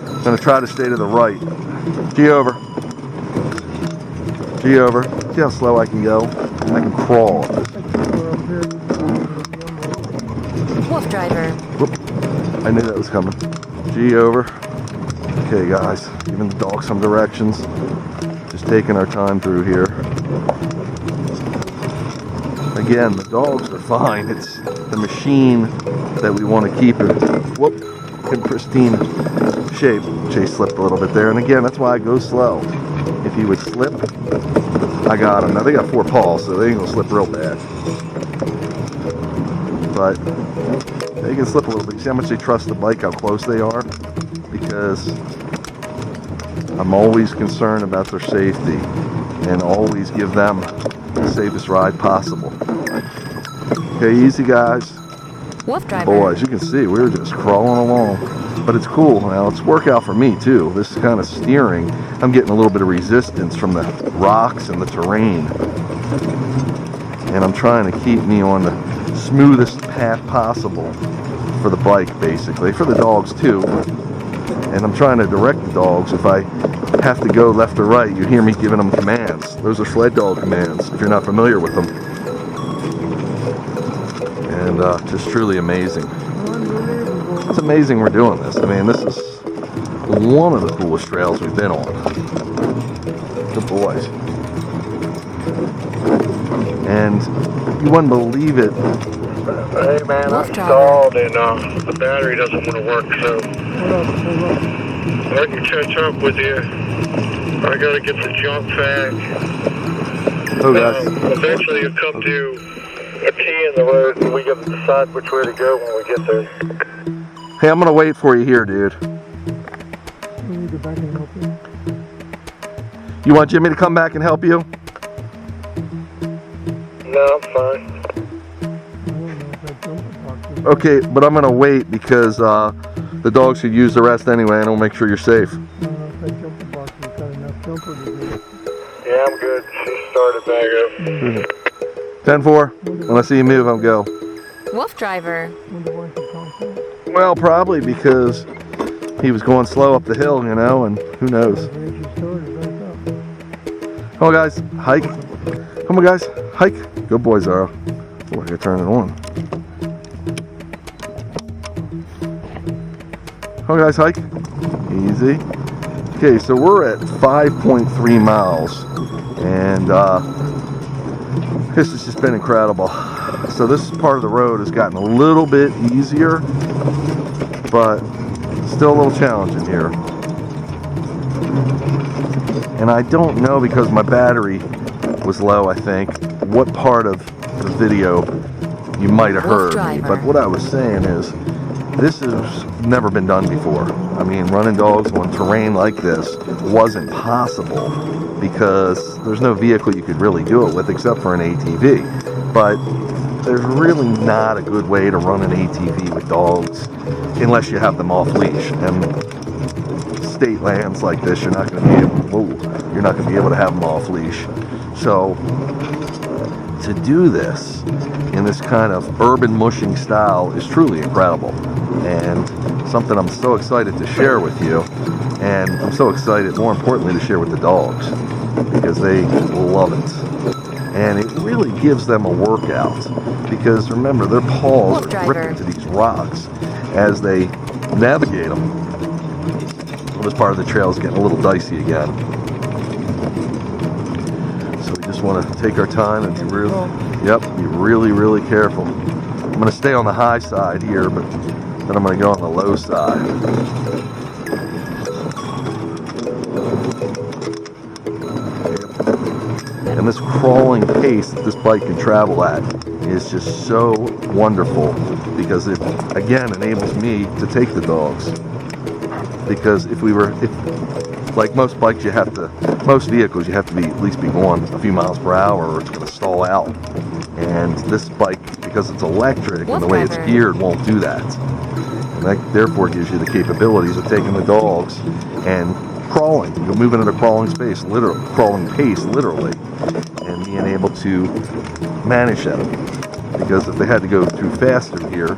I'm going to try to stay to the right. G over. G over. See how slow I can go? I can crawl. Woofdriver. Whoop. I knew that was coming. G over. Okay, guys. Giving the dog some directions. Just taking our time through here. Again, the dogs are fine. It's the machine that we want to keep in pristine shape. Chase slipped a little bit there, and again, that's why I go slow. If he would slip, I got him. Now they got 4 paws, so they ain't gonna slip real bad. But they can slip a little bit. See how much they trust the bike, how close they are? Because I'm always concerned about their safety and always give them the safest ride possible. Okay, easy, guys. Woofdriver. Boys, you can see we're just crawling along. But it's cool. Now, it's workout for me, too. This kind of steering, I'm getting a little bit of resistance from the rocks and the terrain. And I'm trying to keep me on the smoothest path possible for the bike, basically. For the dogs, too. And I'm trying to direct the dogs. If I have to go left or right, you hear me giving them commands. Those are sled dog commands, if you're not familiar with them. And just truly amazing. It's amazing we're doing this. I mean, this is one of the coolest trails we've been on. Good boys. And you wouldn't believe it. Hey man, I'm stalled and the battery doesn't want to work, so I can catch up with you. I gotta get the junk vac. Oh, guys. Eventually you'll come to a T in the road and we get to decide which way to go when we get there. Hey, I'm gonna wait for you here, dude. We need to go back and help you. You want Jimmy to come back and help you? No, I'm fine. I don't know if that jumper box is. Okay, but I'm gonna wait because the dogs could use the rest anyway, and I'll make sure you're safe. I don't know if that jumper box has got enough jumper to do it. Yeah, I'm good. She started back up. 10-4. When I see you move, I'll go. Woofdriver. Wonder why she comes out. Well, probably because he was going slow up the hill, you know, and who knows. Where she started back up. Come on, guys, hike. Come on, guys, hike. Good boy, Zara. Oh, I gotta turn it on. Come on, guys, hike. Easy. Okay, so we're at 5.3 miles, and this has just been incredible. So this part of the road has gotten a little bit easier, but still a little challenging here. And I don't know, because my battery was low, I think, what part of the video you might have heard me. But what I was saying is, this has never been done before. I mean, running dogs on terrain like this wasn't possible because there's no vehicle you could really do it with except for an ATV. But there's really not a good way to run an ATV with dogs unless you have them off leash. And state lands like this, you're not going to be able to have them off leash. So to do this in this kind of urban mushing style is truly incredible, and something I'm so excited to share with you. And I'm so excited, more importantly, to share with the dogs, because they love it. And it really gives them a workout, because remember, their paws are gripped into these rocks as they navigate them. Well, this part of the trail is getting a little dicey again. So we just want to take our time and be really, really careful. I'm going to stay on the high side here, but then I'm going to go on the low side. And this crawling pace that this bike can travel at is just so wonderful, because it again enables me to take the dogs. Because if like most bikes, most vehicles, you have to at least be going a few miles per hour or it's going to stall out. And this bike, because it's electric and the way it's geared, won't do that. And that therefore gives you the capabilities of taking the dogs and crawling. You're moving at a crawling pace, literally, and being able to manage them. Because if they had to go through faster here,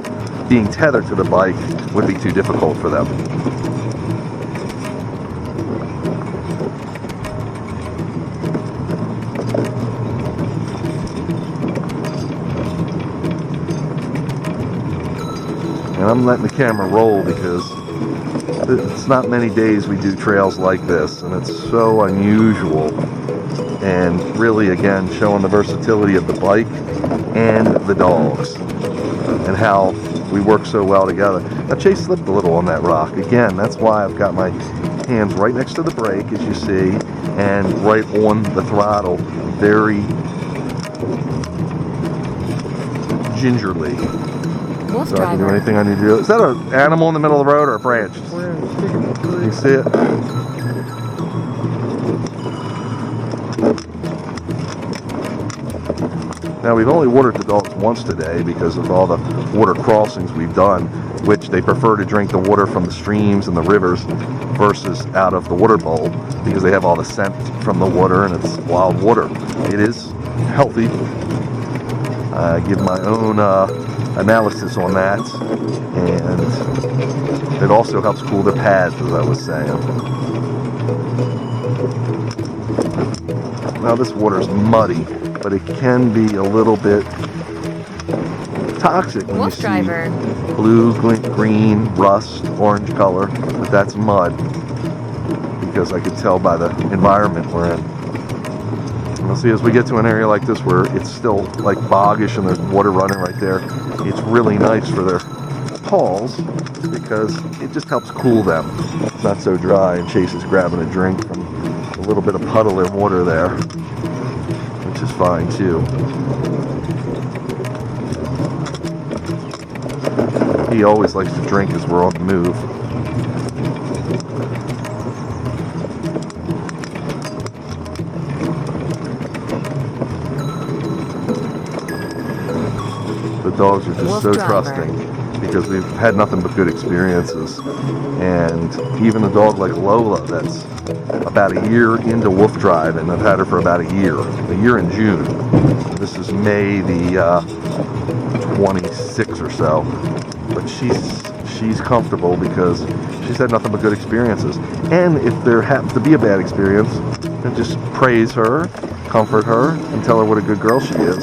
being tethered to the bike would be too difficult for them. And I'm letting the camera roll because it's not many days we do trails like this, and it's so unusual, and really, again, showing the versatility of the bike and the dogs and how we work so well together. Now, Chase slipped a little on that rock. Again, that's why I've got my hands right next to the brake, as you see, and right on the throttle, very gingerly. So I can do anything I need to do. Is that an animal in the middle of the road or a branch? You see it? Now, we've only watered the dogs once today because of all the water crossings we've done, which they prefer to drink the water from the streams and the rivers versus out of the water bowl, because they have all the scent from the water and it's wild water. It is healthy. I give my own analysis on that, and it also helps cool their pads, as I was saying. Now, this water is muddy, but it can be a little bit toxic when you see blue, green, rust, orange color, but that's mud, because I could tell by the environment we're in. And you'll see as we get to an area like this where it's still like boggish and there's water running right there, it's really nice for their paws because it just helps cool them. It's not so dry, and Chase is grabbing a drink from a little bit of puddle in water there, which is fine too. He always likes to drink as we're on the move. The dogs are just so trusting because we've had nothing but good experiences. And even a dog like Lola that's about a year into WooFDriving, I've had her for about a year in June. This is May the 26th or so. But she's comfortable because she's had nothing but good experiences. And if there happens to be a bad experience, then just praise her, comfort her, and tell her what a good girl she is.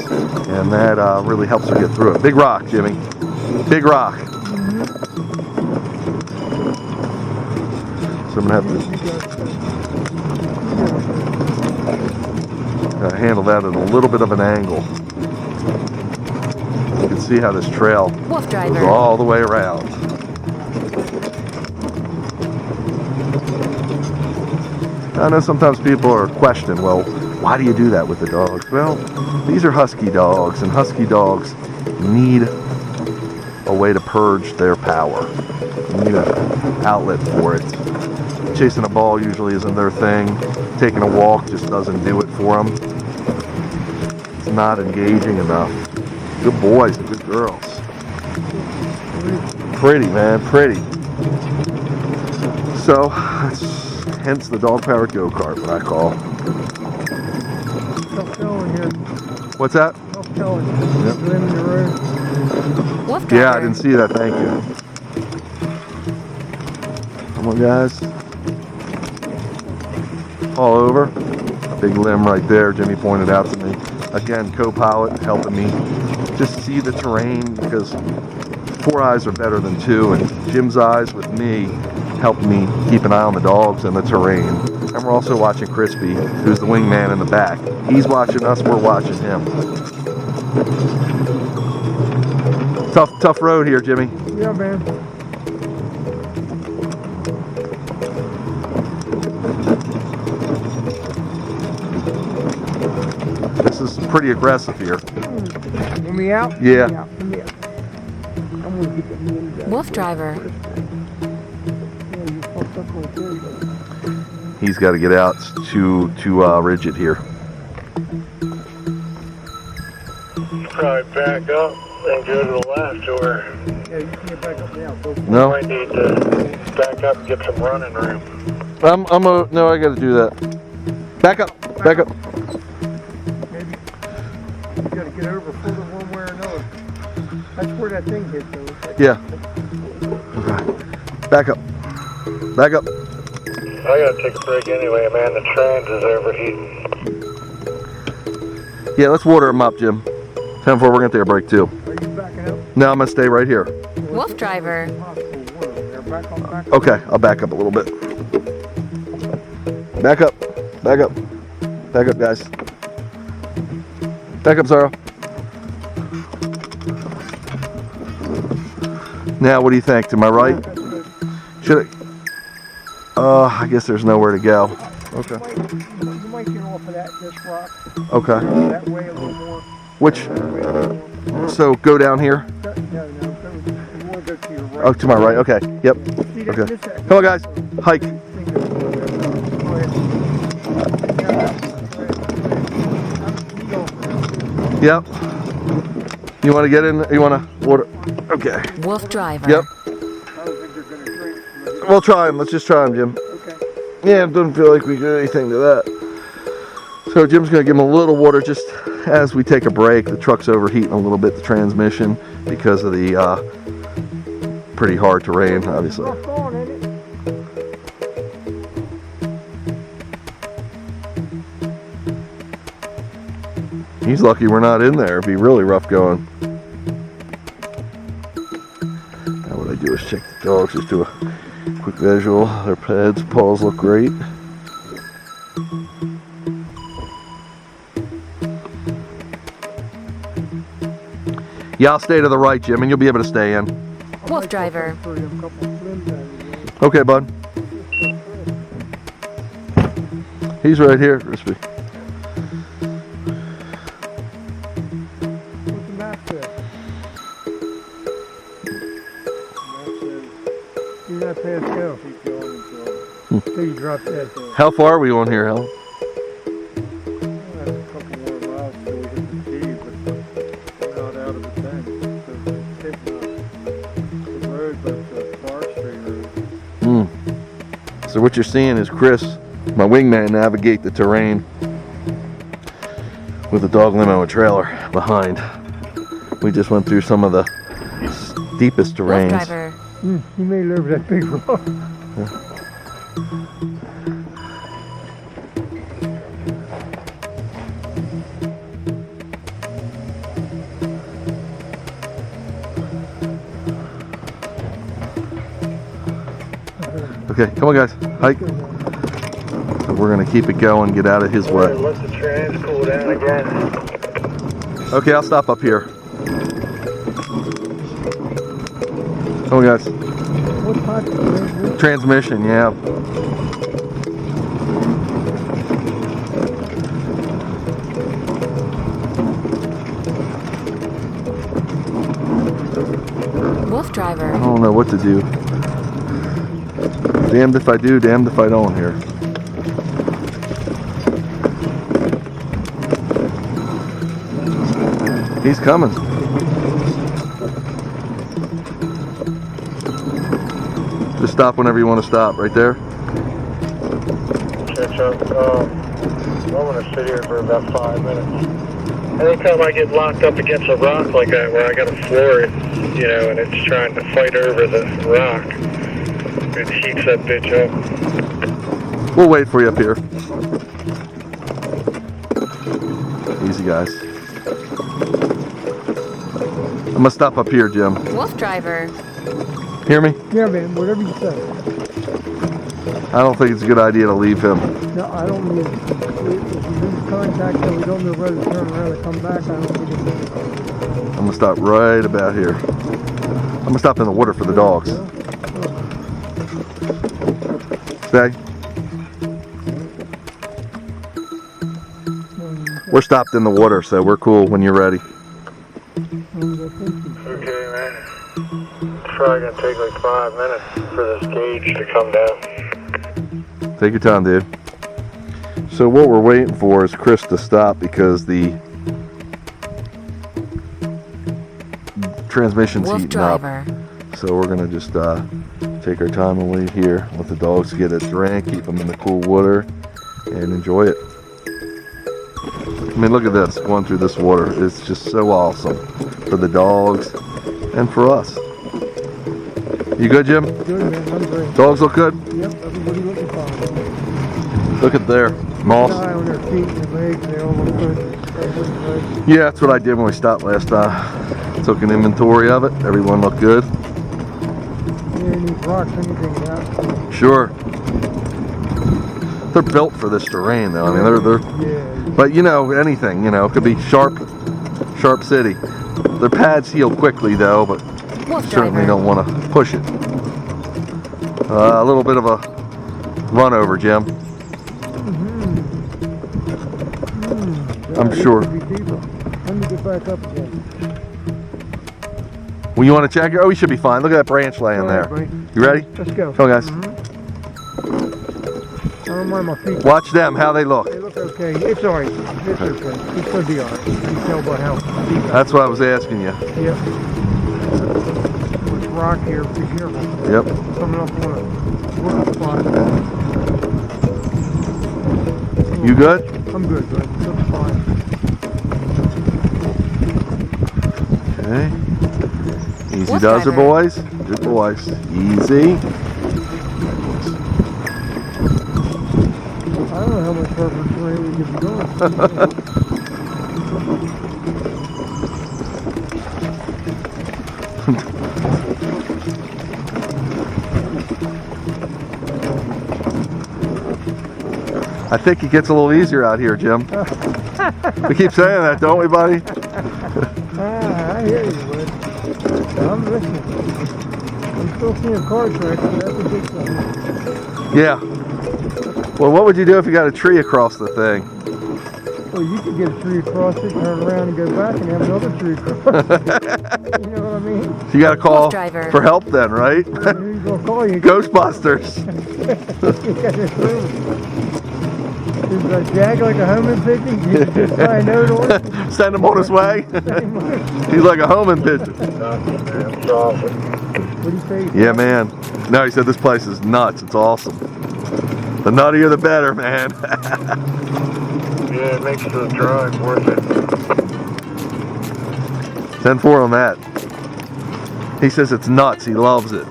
And that really helps her get through it. Big rock, Jimmy. Big rock. So I'm going to have to handle that at a little bit of an angle. You can see how this trail goes all the way around. I know sometimes people are questioning, well, why do you do that with the dogs? Well, these are Husky dogs, and Husky dogs need a way to purge their power. They need an outlet for it. Chasing a ball usually isn't their thing. Taking a walk just doesn't do it for them. It's not engaging enough. Good boys and good girls. Pretty, man, pretty. So, hence the dog-powered go-kart, what I call. What's that? Yep. Yeah, I didn't see that, thank you. Come on, guys. All over. A big limb right there, Jimmy pointed out to me. Again, co-pilot helping me just see the terrain because 4 eyes are better than 2, and Jim's eyes with me help me keep an eye on the dogs and the terrain. And we're also watching Crispy, who's the wingman in the back. He's watching us, we're watching him. Tough road here, Jimmy. Yeah, man. This is pretty aggressive here. Want me out? Yeah. Let me out. I'm gonna get the mean guy. Woofdriver. Yeah, you fucked up right there, though. He's got to get out. It's too rigid here. Probably back up and go to the left, or Yeah, you can't back up now. Go for it. No, might need to back up and get some running room. no, I got to do that. Back up. Maybe you gotta get over further one way or another. That's where that thing hit, though. Yeah. Okay. Back up. I gotta take a break anyway, man. The trans is overheating. Yeah, let's water him up, Jim. 10-4, we're gonna take a break too. Are you backing up? No, I'm gonna stay right here. Woofdriver. Back. Okay, I'll back up a little bit. Back up, guys. Back up, Zara. Now, what do you think? Am I right? Should I? I guess there's nowhere to go. Okay. You might get off of this rock. Okay. That way a little more. Which? So go down here. No. You want to go to your right. Oh, to my right. Okay. Yep. Okay. Come on, guys. Hike. Yep. You want to get in? You want to water? Okay. Woofdriver. Yep. We'll try him. Let's just try him, Jim. Okay. Yeah, it doesn't feel like we did anything to that. So Jim's going to give him a little water just as we take a break. The truck's overheating a little bit, the transmission, because of the pretty hard terrain, obviously. He's lucky we're not in there. It'd be really rough going. Now what I do is check the dogs, just do a quick visual. Their heads, paws look great. Yeah, I'll stay to the right, Jim, and you'll be able to stay in. Woofdriver. For them couple slim patties. Okay, bud. He's right here, Crispy. What's the map say? You're not past go. Keep going until Till you drop dead. How far are we on here, Helen? a couple more miles till we hit the cave, but we're not out of the bend. So it's hitting the road, but the forestry road. So what you're seeing is Chris, my wingman, navigate the terrain with a dog limo and trailer behind. We just went through some of the steepest terrains. Woofdriver. He may live that big rock. Okay, come on guys, hike. So we're gonna keep it going, get out of his way. Let the trans cool down again. Okay, I'll stop up here. Come on guys. What part of it? Transmission, yeah. I Woofdriver. don't know what to do. Damned if I do, damned if I don't here. He's coming. Just stop whenever you want to stop, right there. Sure, Chuck. I'm going to sit here for about 5 minutes. Anytime I get locked up against a rock like that, where I got to floor it, you know, and it's trying to fight over the rock, it heats that bitch up. We'll wait for you up here. Easy, guys. I'm gonna stop up here, Jim. Woofdriver. Hear me? Yeah, man, whatever you say. I don't think it's a good idea to leave him. No, I don't mean, if you lose contact and we don't know whether to turn around or come back, I don't think it's good. I'm gonna stop right about here. I'm gonna stop in the water for the dogs. Stay. We're stopped in the water, so we're cool when you're ready. Okay, man. It's probably going to take like 5 minutes for this gauge to come down. Take your time, dude. So what we're waiting for is Chris to stop because the transmission's heating up. Woofdriver. So we're gonna just take our time and wait here, let the dogs get a drink, keep them in the cool water, and enjoy it. I mean, look at this, going through this water. It's just so awesome for the dogs and for us. You good, Jim? Good, man, I'm great. Dogs look good? Yep, everybody looking fine. Look at there, moss. Eye on their feet and their legs, they all look good. Everybody's good. Yeah, that's what I did when we stopped last time. Took an inventory of it. Everyone looked good. Yeah, these rocks, anything out. Sure. They're built for this terrain, though. I mean, they're. Yeah. But you know, anything. You know, it could be sharp city. Their pads heal quickly, though, but certainly don't want to push it. A little bit of a run over, Jim. I'm sure. Let me get back up again. Well, you want to check it? Oh, we should be fine. Look at that branch laying All there. right, buddy. You ready? Let's go. Come on, guys. I don't mind my feet. Watch them, how they look. They look okay. It's alright. It's okay. It's gonna be alright. You can tell by how deep. That's what I was asking you. Yep. This rock here, be careful. Yep. Coming up on a water spot. You good? I'm good, bud. Looks fine. Okay. Easy Woofdriver. does her, boys. Good boys. Easy. I don't know how much further terrain we could be going. I think it gets a little easier out here, Jim. We keep saying that, don't we, buddy? I hear you, bud. I'm listening. I'm still seeing car tracks, but that's a big thing. Yeah. Well, what would you do if you got a tree across the thing? Well, you could get a tree across it, turn around and go back and have another tree across it. You know what I mean? So you got to call Woofdriver. for help then, right? Who you gonna call? You Ghostbusters. You got it through. Is a Jag like a homing pigeon? You just buy a note on it? Send him on his way. He's like a homing pigeon. It's awesome. What do you say? Yeah, man. No, he said this place is nuts. It's awesome. The nuttier the better, man. Yeah, it makes the drive worth it. 10-4 on that. He says it's nuts. He loves it.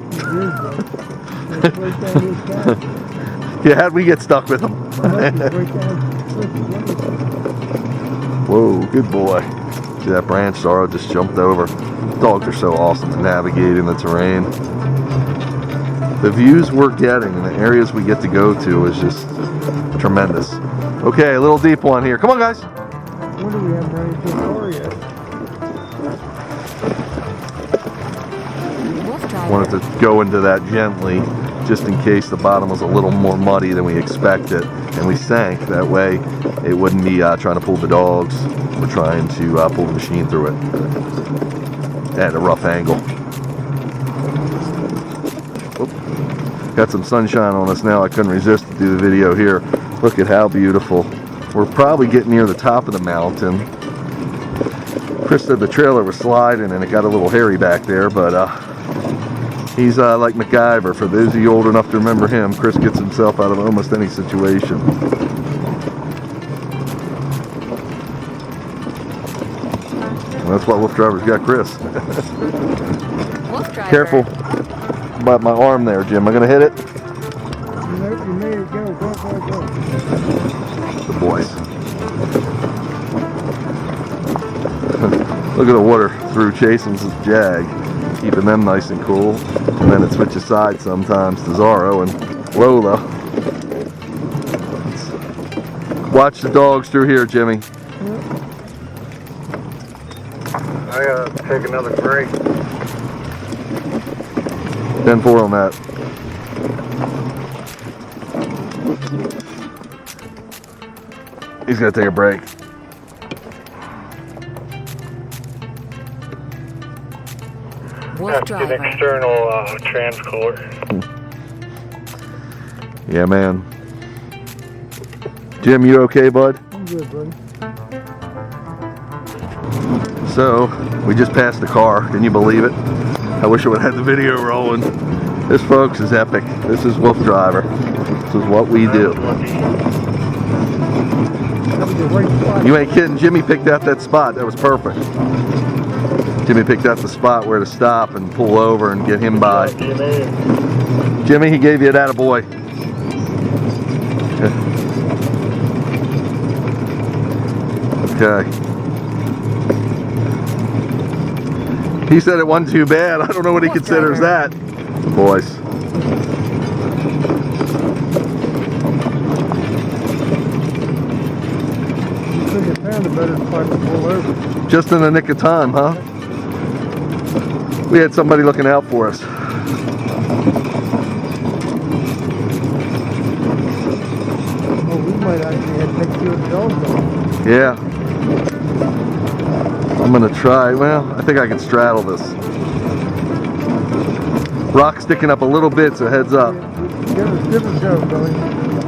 Yeah, how'd we get stuck with him? Whoa, good boy. See that branch Sorrow just jumped over. Dogs are so awesome to navigate in the terrain. The views we're getting and the areas we get to go to is just tremendous. Okay, a little deep one here. Come on, guys. What do we have running to the car yet? Woofdriver. Wanted to go into that gently just in case the bottom was a little more muddy than we expected, and we sank that way it wouldn't be trying to pull the dogs. We're trying to pull the machine through it at a rough angle. Oop. Got some sunshine on us now. I couldn't resist to do the video here. Look at how beautiful. We're probably getting near the top of the mountain. Chris said the trailer was sliding and it got a little hairy back there, but he's like MacGyver. For those of you old enough to remember him, Chris gets himself out of almost any situation. And that's what Woofdriver's got Chris. Woofdriver. Careful about my arm there, Jim. Am I going to hit it? Nope, you made it go. Go. The boys. Look at the water through chasing this Jag, keeping them nice and cool. And then it switches sides sometimes to Zorro and Lola. Let's watch the dogs through here, Jimmy. I gotta take another break. 10-4 on that. He's gonna take a break. That's an Woofdriver. external transcooler. Yeah, man. Jim, you okay, bud? I'm good, buddy. So, we just passed the car. Can you believe it? I wish I would have had the video rolling. This, folks, is epic. This is Woofdriver. This is what we do. That was the right spot. You ain't kidding. Jimmy picked out that spot. That was perfect. Jimmy picked out the spot where to stop and pull over and get him by. Jimmy, he gave you that attaboy. Okay. He said it wasn't too bad. I don't know what he considers that. Boys. You couldn't have found a better spot to pull over. Just in the nick of time, huh? We had somebody looking out for us. Oh, we might actually have to take two of the dogs off. Yeah. I'm gonna try. Well, I think I can straddle this. Rock sticking up a little bit, so heads up. Give it a go, Billy.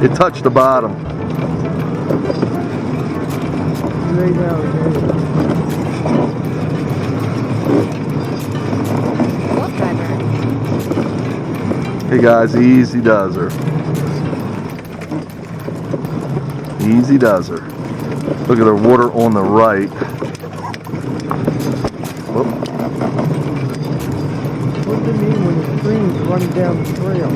It touched the bottom. Lay down again. Woofdriver. Hey guys, easy does her. Easy does her. Look at the water on the right. Whoop. What does it mean when the stream's running down the trail?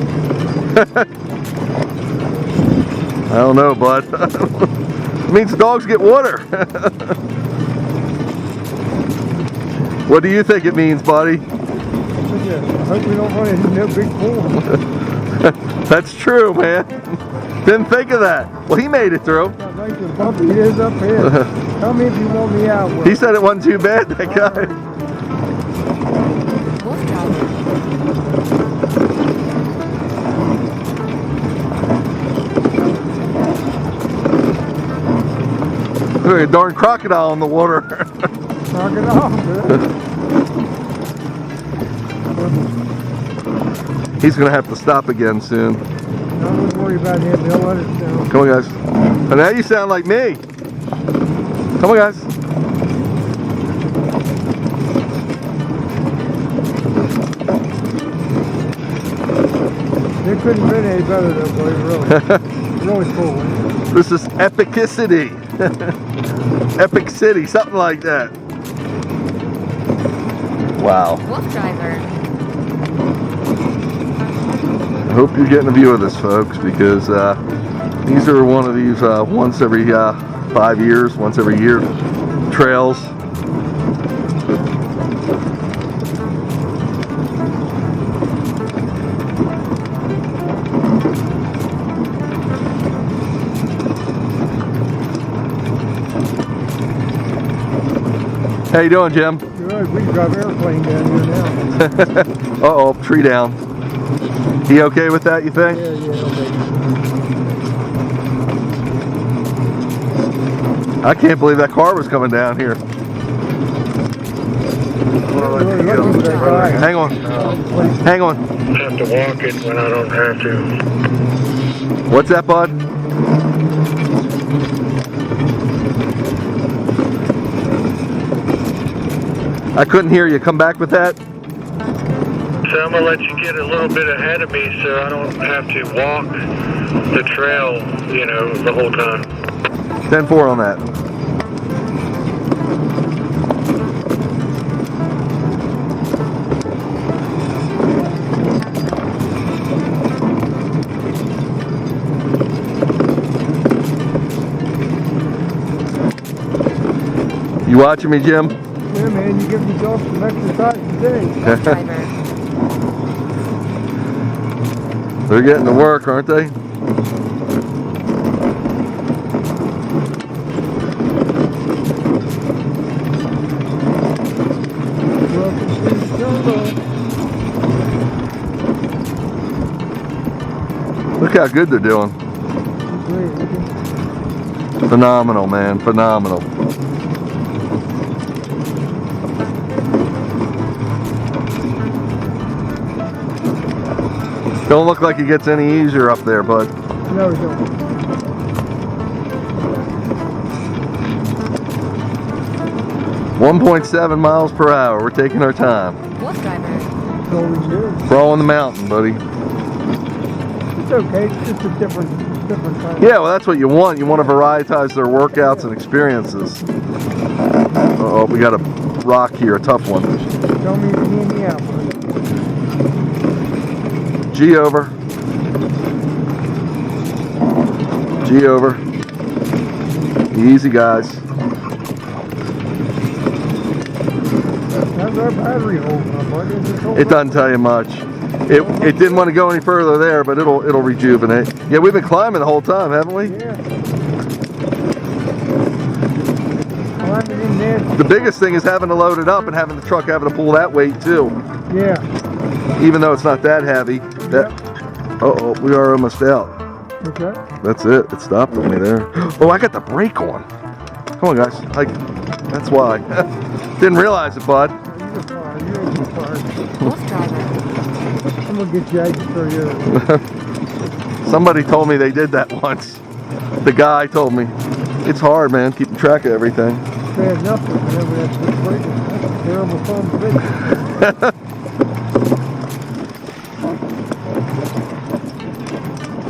I don't know, bud. It means dogs get water. What do you think it means, buddy? I hope we don't run into no big pool. That's true, man. Didn't think of that. Well, he made it through. How nice and bumpy it is up here. Tell me if you want me out. Will. He said it wasn't too bad, that guy. Woofdriver. Look like a darn crocodile in the water. Knock it off, man. He's gonna have to stop again soon. Don't worry about him. He'll let us down. Come on, guys. And now you sound like me. Come on, guys. They couldn't been any better, though, boys. Really cool. This is epicicity. Epic City, something like that. Wow. Woofdriver. I hope you're getting a view of this, folks, because these are one of these once every 5 years, once every year trails. How you doing, Jim? Good. We can drive airplane down here now. Uh-oh, tree down. He okay with that, you think? Yeah, okay. I can't believe that car was coming down here. Hang on. Hang on. I have to walk it when I don't have to. What's that, bud? I couldn't hear you. Come back with that. So I'm gonna let you get a little bit ahead of me so I don't have to walk the trail, you know, the whole time. 10-4 on that. You watching me, Jim? Yeah, man, you give yourself some exercise today. Woofdriver. They're getting to work, aren't they? Welcome to the jungle. Look how good they're doing. Great. Phenomenal, man. Phenomenal. Don't look like it gets any easier up there, bud. No, we don't. 1.7 miles per hour. We're taking our time. Woofdriver. That's all we do. We're all on the mountain, buddy. It's okay. It's just a different kind. Yeah, well, that's what you want. You want to varietize their workouts and experiences. Uh-oh, we got a rock here, a tough one. Tell me if you need me out, buddy. G over. G over. Easy, guys. How's our battery holding up, buddy? Is it holding It doesn't tell you much. It didn't want to go any further there, but it'll rejuvenate. Yeah, we've been climbing the whole time, haven't we? Yeah. Climbing in there. The biggest thing is having to load it up and having the truck having to pull that weight too. Yeah. Even though it's not that heavy. That. Uh-oh, we are almost out. Okay. That's it. It stopped on me there. Oh, I got the brake on. Come on, guys. That's why. Didn't realize it, bud. You're fine. You're fine. Woofdriver. I'm gonna get Jags for you. Somebody told me they did that once. The guy told me. It's hard, man, keeping track of everything. Bad enough for whenever that's been breaking. That's a terrible phone to fix.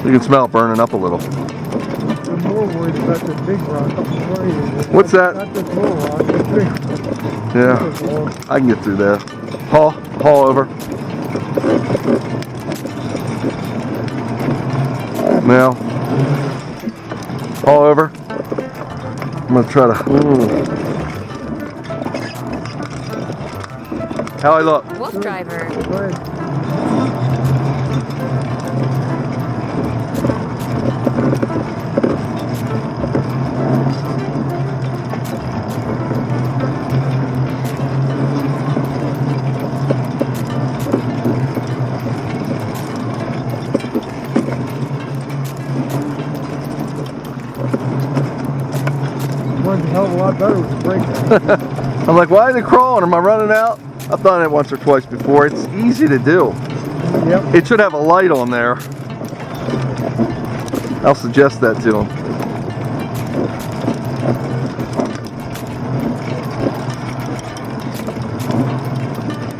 You can smell it burning up a little. I'm more worried about the big rock up the way. What's that? Not this little rock. This big. Yeah, I can get through there. Haul over. Now, haul over. I'm gonna try to. How I look? Woofdriver. Go ahead. lot better with the brake. I'm like, why are they crawling? Am I running out? I've done it once or twice before. It's easy to do. Yep. It should have a light on there. I'll suggest that to them.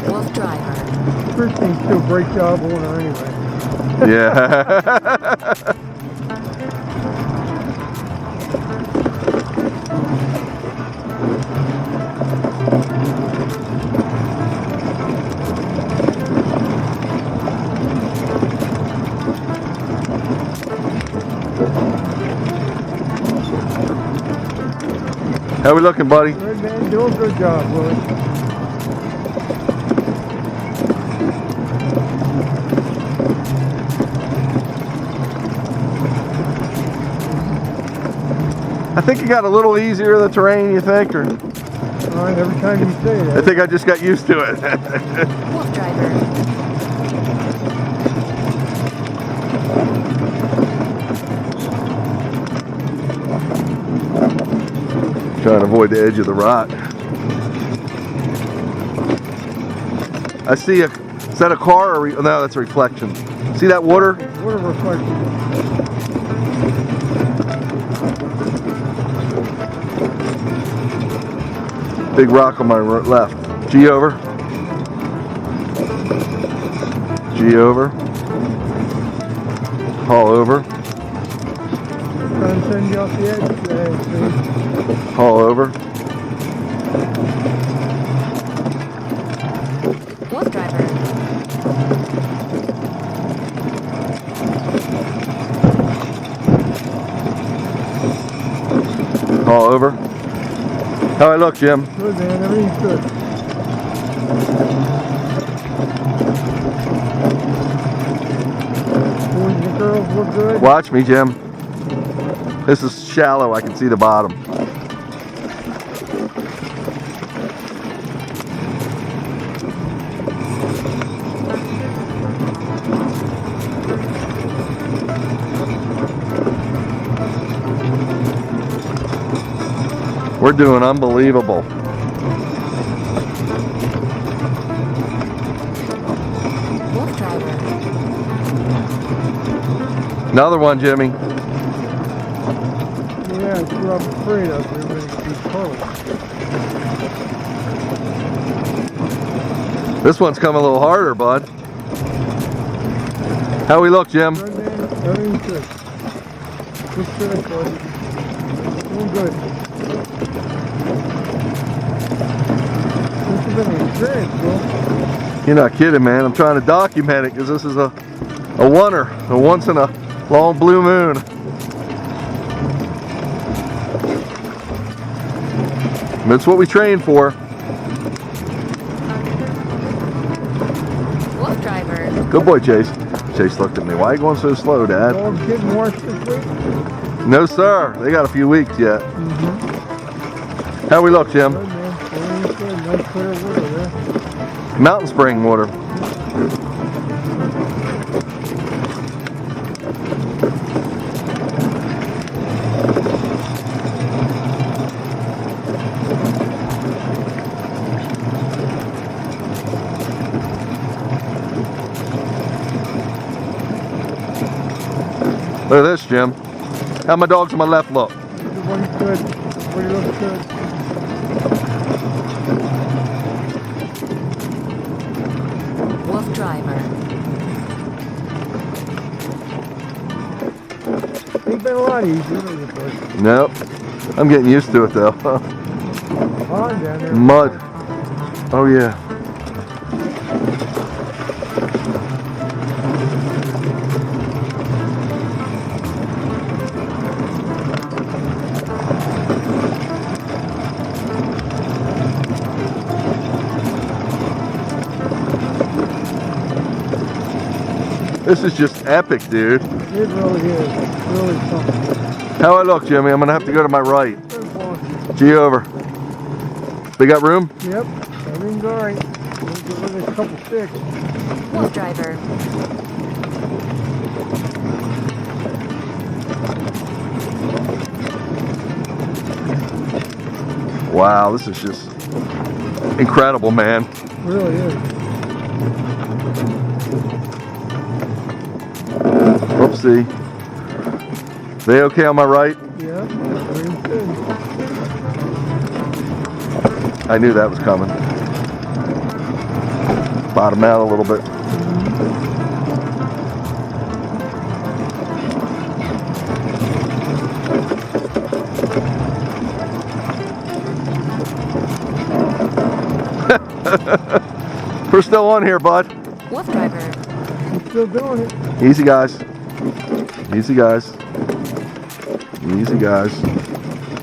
Woofdriver. First thing's still a great job on her anyway. Yeah. How we looking, buddy? Good man, doing a good job, Willie. I think you got a little easier the terrain, you think, or? All right, every time you say that. I think I just got used to it. Woofdriver. Trying to avoid the edge of the rock. I see a, is that a car or, no, that's a reflection. See that water? What a reflection. Big rock on my left. G over. G over. Haul over. Trying to send you off the edge today, see? Haul over. Woofdriver. Haul over. How I look, Jim? Good man, everything's good. Boys and girls look good. Watch me, Jim. This is shallow. I can see the bottom. We're doing unbelievable. Woofdriver. Another one, Jimmy. Yeah, that's what I'm afraid of. They're going to be close. This one's coming a little harder, bud. How we look, Jim? Good man, everything's good. Just finished, buddy. Doing good. This has been an experience, bro. You're not kidding, man. I'm trying to document it because this is a oneer, a once in a long blue moon. That's what we train for. Woofdriver. Good boy, Chase. Chase looked at me. Why are you going so slow, Dad? Dog's getting washed this week. No, sir. They got a few weeks yet. How we look, Jim? Good man, everything's good. Nice clear water there. Mountain spring water. Look at this, Jim. How my dogs on my left look? Everybody's good. Everybody looks good. Woofdriver. Ain't been a lot easier, has it, boy? Nope. I'm getting used to it, though. Pond down there. Mud. Oh, yeah. This is just epic, dude. It really is. It's really something. How I look, Jimmy? I'm gonna have to go to my right. Good boy. G over. They got room? Yep, everything's all right. We'll give it a couple sticks. Woofdriver. Wow, this is just incredible, man. It really is. Whoopsie. They okay on my right? Yeah, very good. I knew that was coming. Bottom out a little bit. We're still on here, bud. Woofdriver. I'm still doing it. Easy, guys. Easy, guys. Easy, guys.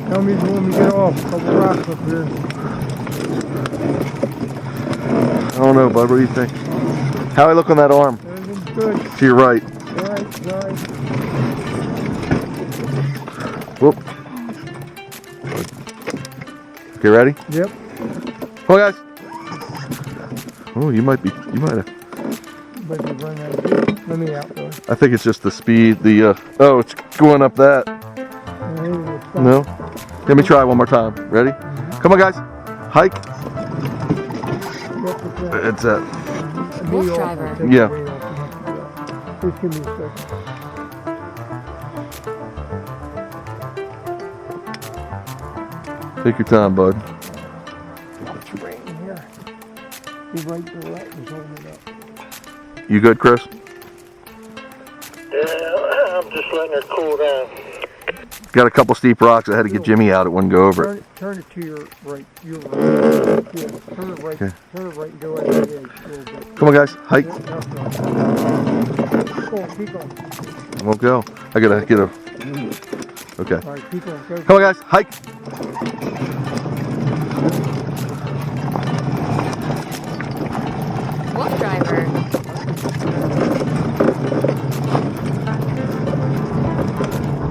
Tell me when we get off. A couple rocks up here. I don't know, bud. What do you think? How I look on that arm? Everything's good. To your right. Alright. Whoop. Okay, ready? Yep. Come on, guys. Oh, you might have. But you run out of here. Let me out though. I think it's just the speed. Oh, it's going up that. No. Let me try one more time. Ready? Come on, guys. Hike. It's a. Woofdriver. Yeah. Just give me a second. Take your time, bud. It's raining here. He's right to the left. He's holding it up. You good, Chris? Yeah, I'm just letting her cool down. Got a couple steep rocks. I had to get Jimmy out. It wouldn't go over it. Turn it to your right. Your right. Yeah, turn it right. Okay. Turn it right and go right to the edge a little bit. Come on, guys. Hike. Yep, that's right. Keep going, keep going. Won't go. I gotta get a. Okay. All right, keep going. Go. Come on, guys. Hike. Woofdriver.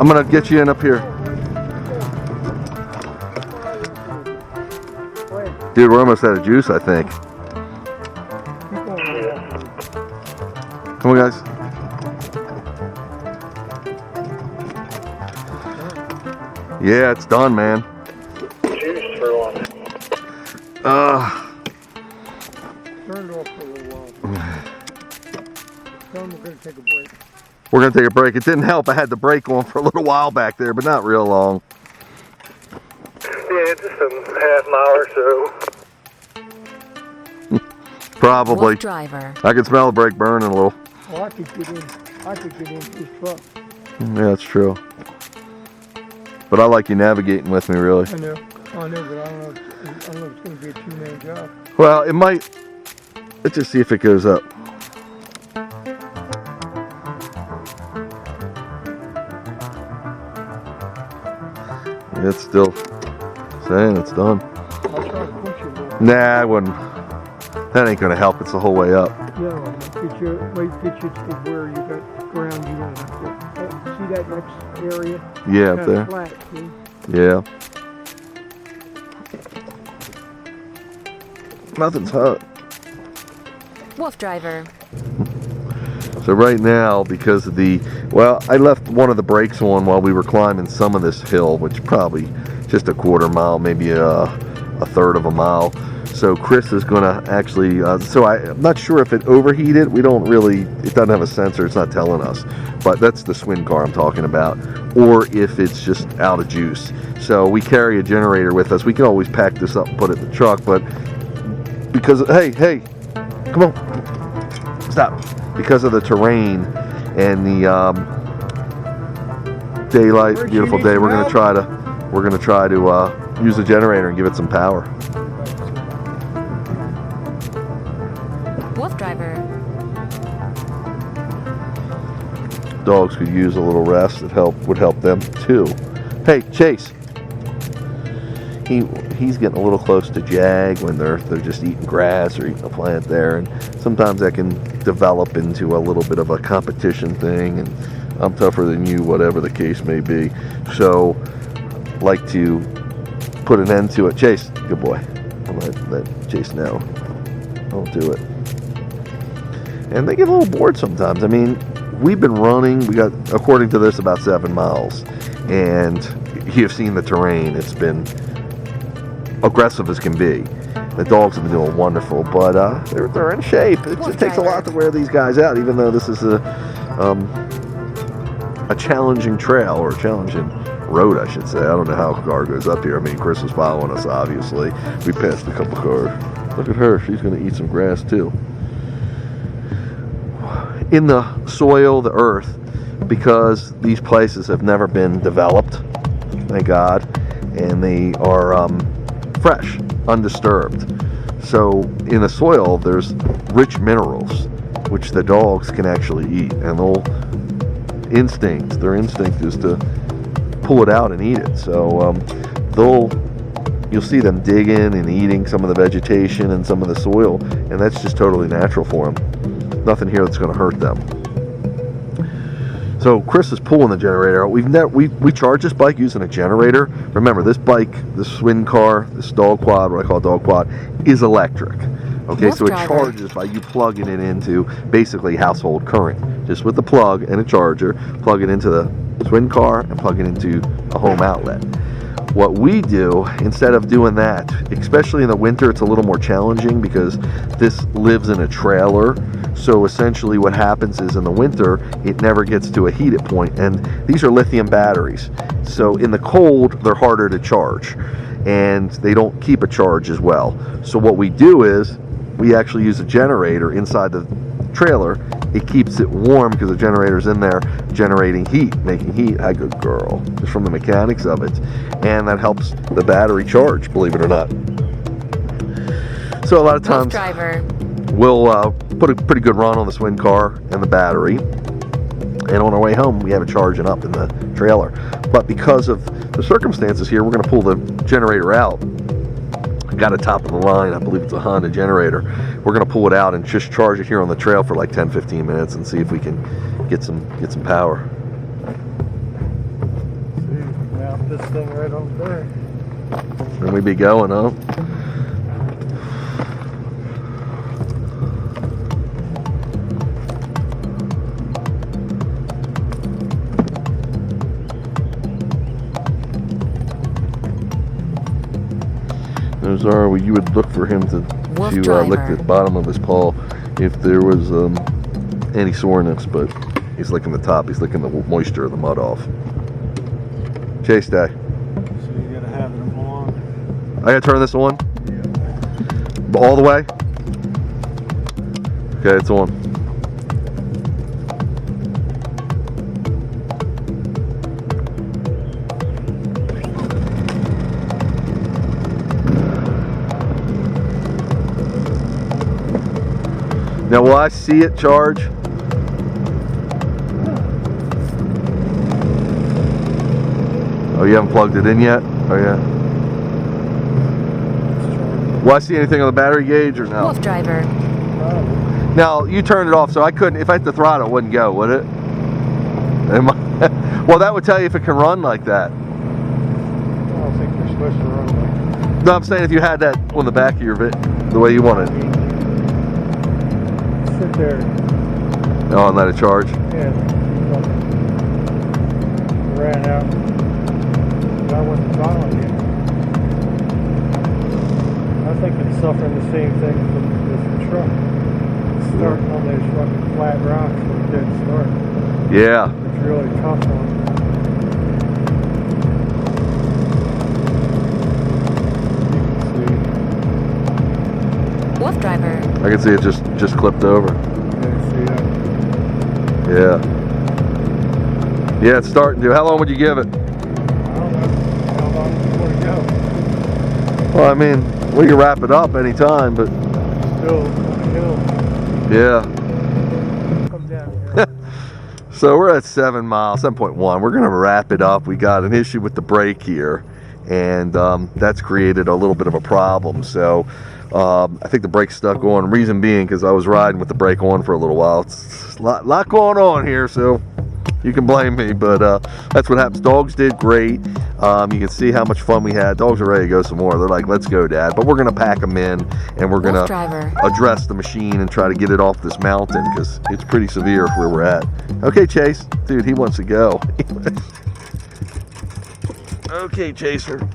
I'm gonna get you in up here. Dude, we're almost out of juice, I think. Keep going. Come on, guys. Yeah, it's done, man. Juice for one. Turn it off for a little while. Tell them we're going to take a break. We're gonna take a break. It didn't help. I had the brake on for a little while back there, but not real long. Yeah, just a half mile or so. Probably. Woofdriver. I can smell the brake burning a little. Well, I could get in. I could get into this truck. Yeah, that's true. But I like you navigating with me, really. I know, but I don't know if it's going to be a two-man job. Well, it might. Let's just see if it goes up. It's still saying it's done. I'll try to push it a little. Nah, I wouldn't. That ain't gonna help. It's the whole way up. Yeah, get you to where you got ground. You don't have to. See that next area? Yeah, up Kinda there. flat, see? Yeah. Nothing's hot. Woofdriver. So right now, because of I left one of the brakes on while we were climbing some of this hill, which probably just a quarter mile, maybe a third of a mile. So Chris is gonna actually, I'm not sure if it overheated. It doesn't have a sensor, it's not telling us. But that's the SWINCAR I'm talking about. Or if it's just out of juice. So we carry a generator with us. We can always pack this up and put it in the truck, but because, hey, come on, stop. Because of the terrain and the daylight, beautiful day, we're gonna try to use the generator and give it some power. Woofdriver. Dogs could use a little rest. It would help them too. Hey, Chase. He's getting a little close to Jag when they're just eating grass or eating a plant there, and sometimes that can develop into a little bit of a competition thing, and I'm tougher than you, whatever the case may be. So, like to put an end to it. Chase, good boy. I'll let Chase know. Don't do it. And they get a little bored sometimes. I mean, we've been running. We got, according to this, about 7 miles, and you've seen the terrain. It's been aggressive as can be. The dogs have been doing wonderful, but they're in shape. It takes a lot to wear these guys out, even though this is a challenging trail, or a challenging road, I should say. I don't know how a car goes up here. I mean, Chris was following us, obviously. We passed a couple cars. Look at her. She's going to eat some grass, too. In the soil, the earth, because these places have never been developed, thank God, and they are fresh, undisturbed. So in the soil, there's rich minerals, which the dogs can actually eat, and their instinct is to pull it out and eat it. So you'll see them digging and eating some of the vegetation and some of the soil, and that's just totally natural for them. Nothing here that's going to hurt them. So Chris is pulling the generator. We charge this bike using a generator. Remember, this bike, the SWINCAR, this dog quad, what I call dog quad, is electric. Okay, so it charges by you plugging it into basically household current, just with the plug and a charger. Plug it into the SWINCAR and plug it into a home outlet. What we do, instead of doing that, especially in the winter, it's a little more challenging because this lives in a trailer. So essentially what happens is in the winter, it never gets to a heated point. And these are lithium batteries. So in the cold, they're harder to charge. And they don't keep a charge as well. So what we do is, we actually use a generator inside the trailer. It keeps it warm because the generator's in there generating heat, making heat. Hi, good girl. Just from the mechanics of it. And that helps the battery charge, believe it or not. So a lot of times we'll put a pretty good run on the SWINCAR and the battery. And on our way home, we have it charging up in the trailer. But because of the circumstances here, we're going to pull the generator out. Got a top of the line, I believe it's a Honda generator. We're going to pull it out and just charge it here on the trail for like 10-15 minutes and see if we can get some power. See, mount this thing right on there. And we be going, huh? Those are where you would look for him to lick the bottom of his paw if there was any soreness, but he's licking the top. He's licking the moisture of the mud off. Chase day. So you gotta have it on. I gotta turn this on? Yeah. All the way? Okay, it's on. Now, will I see it charge? Oh, you haven't plugged it in yet? Oh, yeah. Will I see anything on the battery gauge or no? Woofdriver. Now, you turned it off, so I couldn't, if I hit the throttle, it wouldn't go, would it? Well, that would tell you if it can run like that. I don't think you're supposed to run like that. No, I'm saying if you had that on the back of your the way you want it. Sit there. Oh, and let it charge? Yeah. Ran out. I wasn't following you. I think it's suffering the same thing with the truck. It's starting on those fucking flat rocks when it didn't start. Yeah. It's really tough on it. Woofdriver. I can see it just clipped over. Yeah. Yeah, it's starting to. How long would you give it? I don't know how long you want to go. Well, I mean, we can wrap it up anytime, but Still on the hill. yeah. Come down here. So we're at 7 miles, 7.1. We're gonna wrap it up. We got an issue with the brake here, and that's created a little bit of a problem. So I think the brake's stuck on. Reason being, because I was riding with the brake on for a little while. It's a lot going on here, so you can blame me, but that's what happens. Dogs did great. You can see how much fun we had. Dogs are ready to go some more. They're like, let's go, Dad. But we're going to pack them in, and we're going to address the machine and try to get it off this mountain, because it's pretty severe where we're at. Okay, Chase. Dude, he wants to go. Okay, Chaser.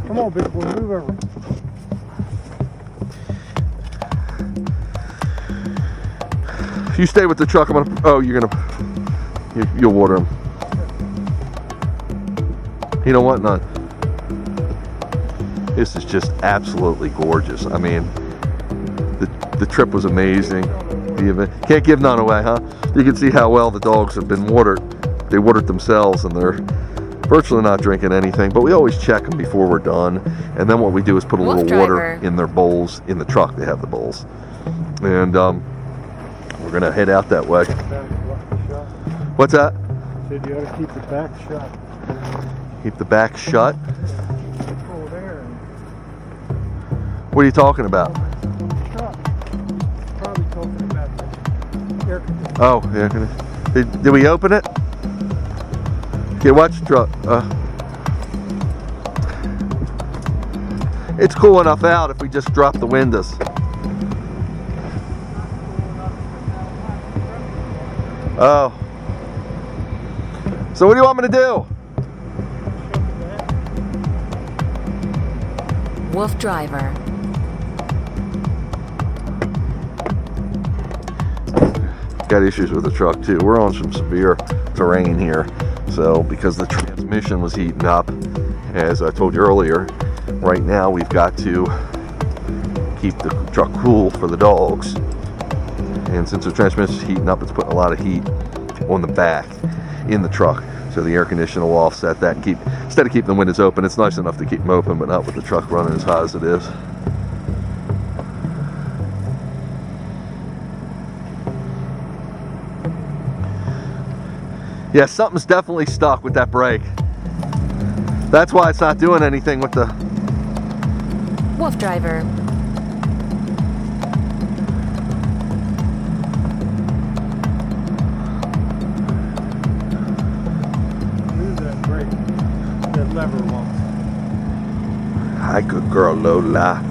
Come on, big boy, move over. If you stay with the truck, I'm gonna. Oh, you'll water him. You know what? None. This is just absolutely gorgeous. I mean, the trip was amazing. Can't give none away, huh? You can see how well the dogs have been watered. They watered themselves, and they're virtually not drinking anything. But we always check them before we're done, and then what we do is put a little water in their bowls in the truck. They have the bowls, and we're gonna head out that way. What's that? Said you ought to keep the back shut. Keep the back shut. Over there. What are you talking about? Truck. Probably talking about the air conditioner. Oh, yeah. Did we open it? Okay, watch the truck. It's cool enough out if we just drop the windows. Oh. So what do you want me to do? Woofdriver. Got issues with the truck too. We're on some severe terrain here. So because the transmission was heating up, as I told you earlier, right now we've got to keep the truck cool for the dogs. And since the transmission is heating up, it's putting a lot of heat on the back in the truck. So the air conditioner will offset that and keep, instead of keeping the windows open, it's nice enough to keep them open, but not with the truck running as hot as it is. Yeah, something's definitely stuck with that brake. That's why it's not doing anything with the... Woofdriver. Move that brake. That lever once. Hi, good girl, Lola.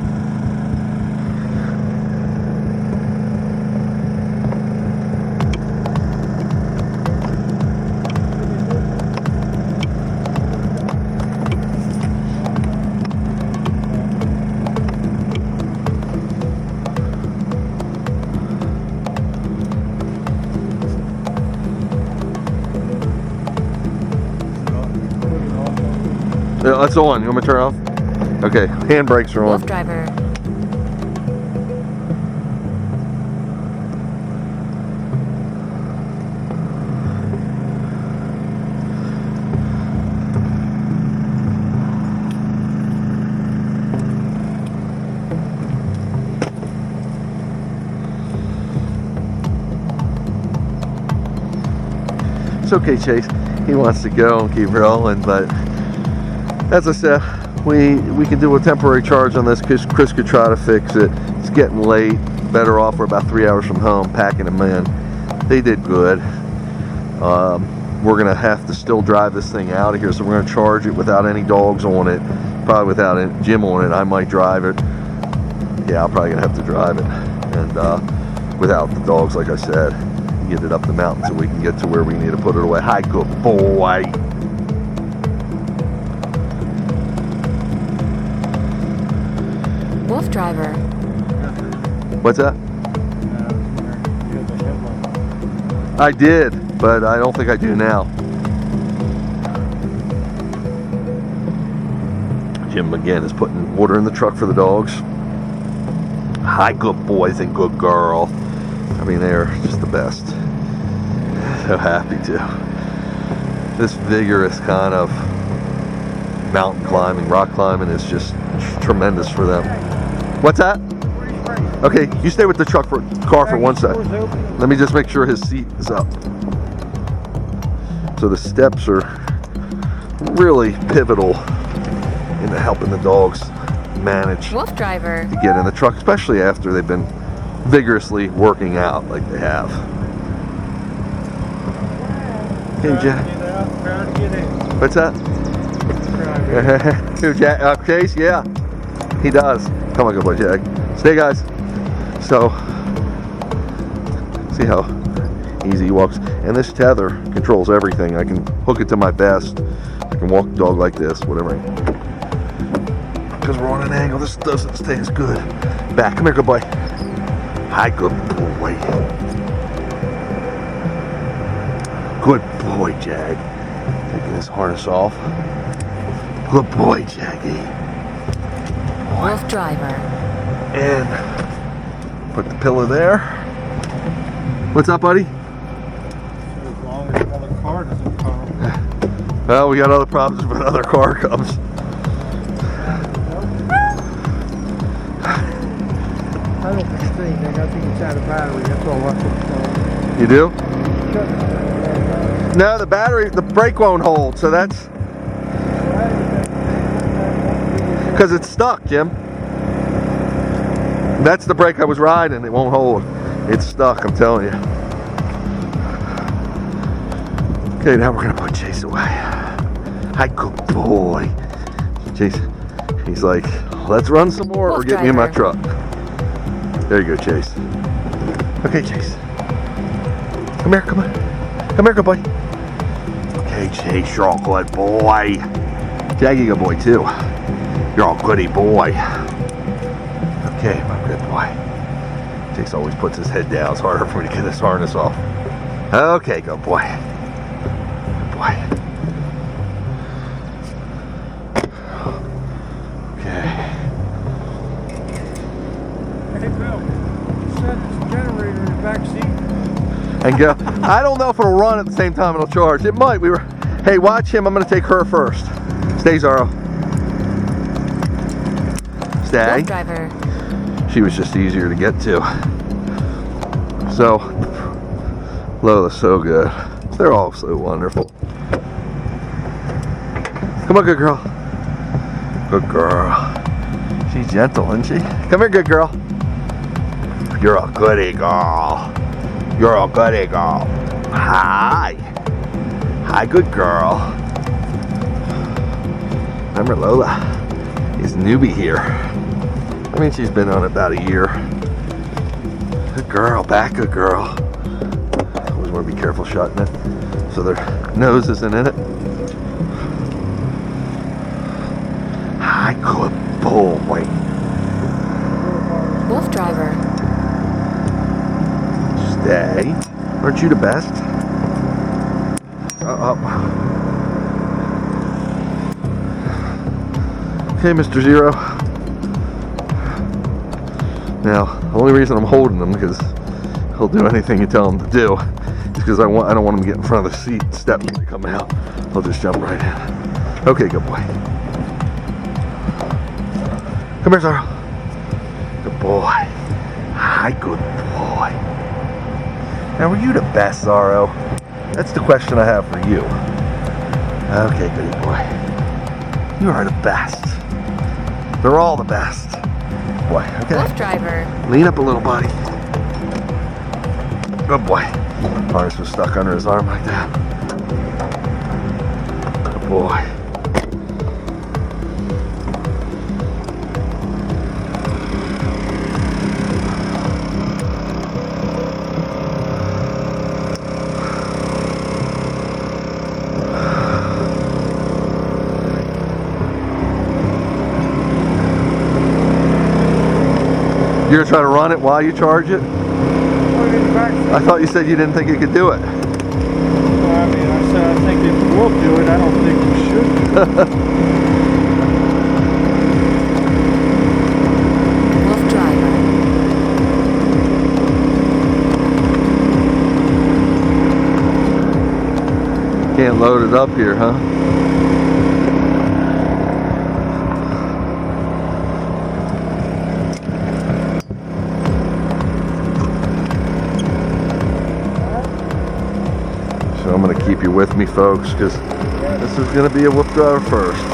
Yeah, that's on. You want me to turn off? Okay, handbrakes are on. Woofdriver. It's okay, Chase. He wants to go and keep rolling, but as I said, we can do a temporary charge on this because Chris could try to fix it. It's getting late. Better off. We're about 3 hours from home packing them in. They did good. We're gonna have to still drive this thing out of here, so we're gonna charge it without any dogs on it, probably without Jim on it. I might drive it. Yeah, I'm probably gonna have to drive it, and without the dogs, like I said, get it up the mountain so we can get to where we need to put it away. Hi, good boy. Woofdriver. What's that? I did, but I don't think I do now. Jim again is putting water in the truck for the dogs. Hi, good boys and good girl. I mean, they're just the best. So happy to. This vigorous kind of mountain climbing, rock climbing is just tremendous for them. What's that? Okay, you stay with the car for 1 sec. Let me just make sure his seat is up. So the steps are really pivotal into helping the dogs manage Woofdriver. to get in the truck, especially after they've been vigorously working out like they have. Hey, Jack. What's that? Chase? Yeah, he does. Come on, good boy, Jack. Stay, guys. So, see how easy he walks. And this tether controls everything. I can hook it to my vest. I can walk the dog like this, whatever. because we're on an angle. This doesn't stay as good. Back. Come here, good boy. Hi, good boy. Good boy, Jag. Taking his harness off. Good boy, Jaggy. Woofdriver. And put the pillow there. What's up, buddy? As long as another car doesn't come. Well, we got other problems if another car comes. I don't think it's anything. I think it's out of battery. That's all I think. You do? No, the battery, the brake won't hold, so that's because it's stuck, Jim. That's the brake I was riding. It won't hold. It's stuck, I'm telling you. Okay, now we're gonna put Chase away. Hi, good boy. Chase, he's like, let's run some more or get me in my truck. There you go, Chase. Okay, Chase. Come here, come on. Come here, good boy. Okay, Chase, you're all good boy. Jaggy, good boy, too. You're all goody boy. Okay, my good boy. Chase always puts his head down. It's harder for me to get his harness off. Okay, good boy. Good boy. Okay. Hey, Bill. You said there's a generator in the back seat. And go. I don't know if it'll run at the same time it'll charge. It might. Hey, watch him. I'm going to take her first. Stay, Zaro. Stay. Woofdriver. She was just easier to get to. So, Lola's so good. They're all so wonderful. Come on, good girl. Good girl. She's gentle, isn't she? Come here, good girl. You're a goody girl. You're a goody girl. Hi. Hi, good girl. Remember Lola is newbie here. I mean, she's been on about a year. Good girl, back good girl. Always want to be careful shutting it so their nose isn't in it. Hi, good boy. Woofdriver. Stay. Aren't you the best? Okay, Mr. Zero. Now, the only reason I'm holding him because he'll do anything you tell him to do is because I don't want him to get in front of the seat steps when they come out. He'll just jump right in. Okay, good boy. Come here, Zaro. Good boy. Hi, good boy. Now, were you the best, Zaro? That's the question I have for you. Okay, goody boy. You are the best. They're all the best. Boy, okay. Woofdriver. Lean up a little, buddy. Good boy. Harness was stuck under his arm like that. Good boy. You're gonna try to run it while you charge it? I thought you said you didn't think you could do it. Well, I mean, I said I think if we'll do it, I don't think we should. Woofdriver. Can't load it up here, huh? So I'm going to keep you with me, folks, because this is going to be a Woofdriver first.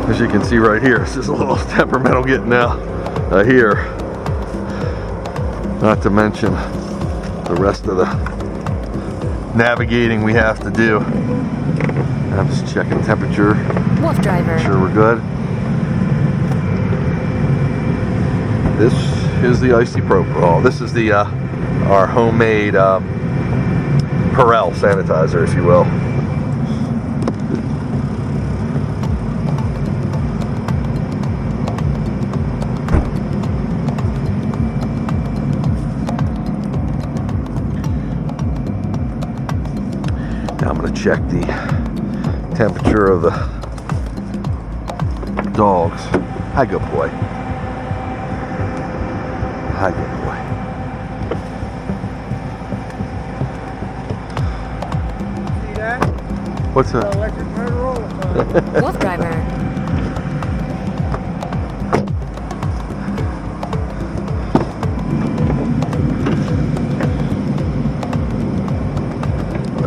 As you can see right here, this is a little temperamental getting out here. Not to mention the rest of the navigating we have to do. I'm just checking temperature. Woofdriver. Make sure we're good. This is the Icy Propofol. This is the our homemade Perel sanitizer, if you will. check the temperature of the dogs. Hi, good boy. Hi, good boy. See that? What's that? Electric Motorola. Woofdriver.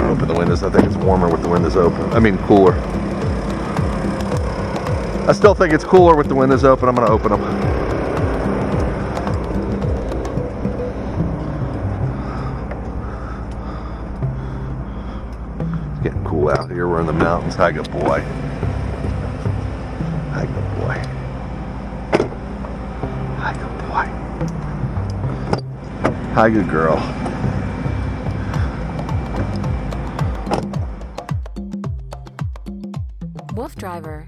Open the windows. I think it's warmer with the windows open. I mean, cooler. I still think it's cooler with the windows open. I'm going to open them. It's getting cool out here. We're in the mountains. Hi, good boy. Hi, good boy. Hi, good boy. Hi, good girl. Woofdriver.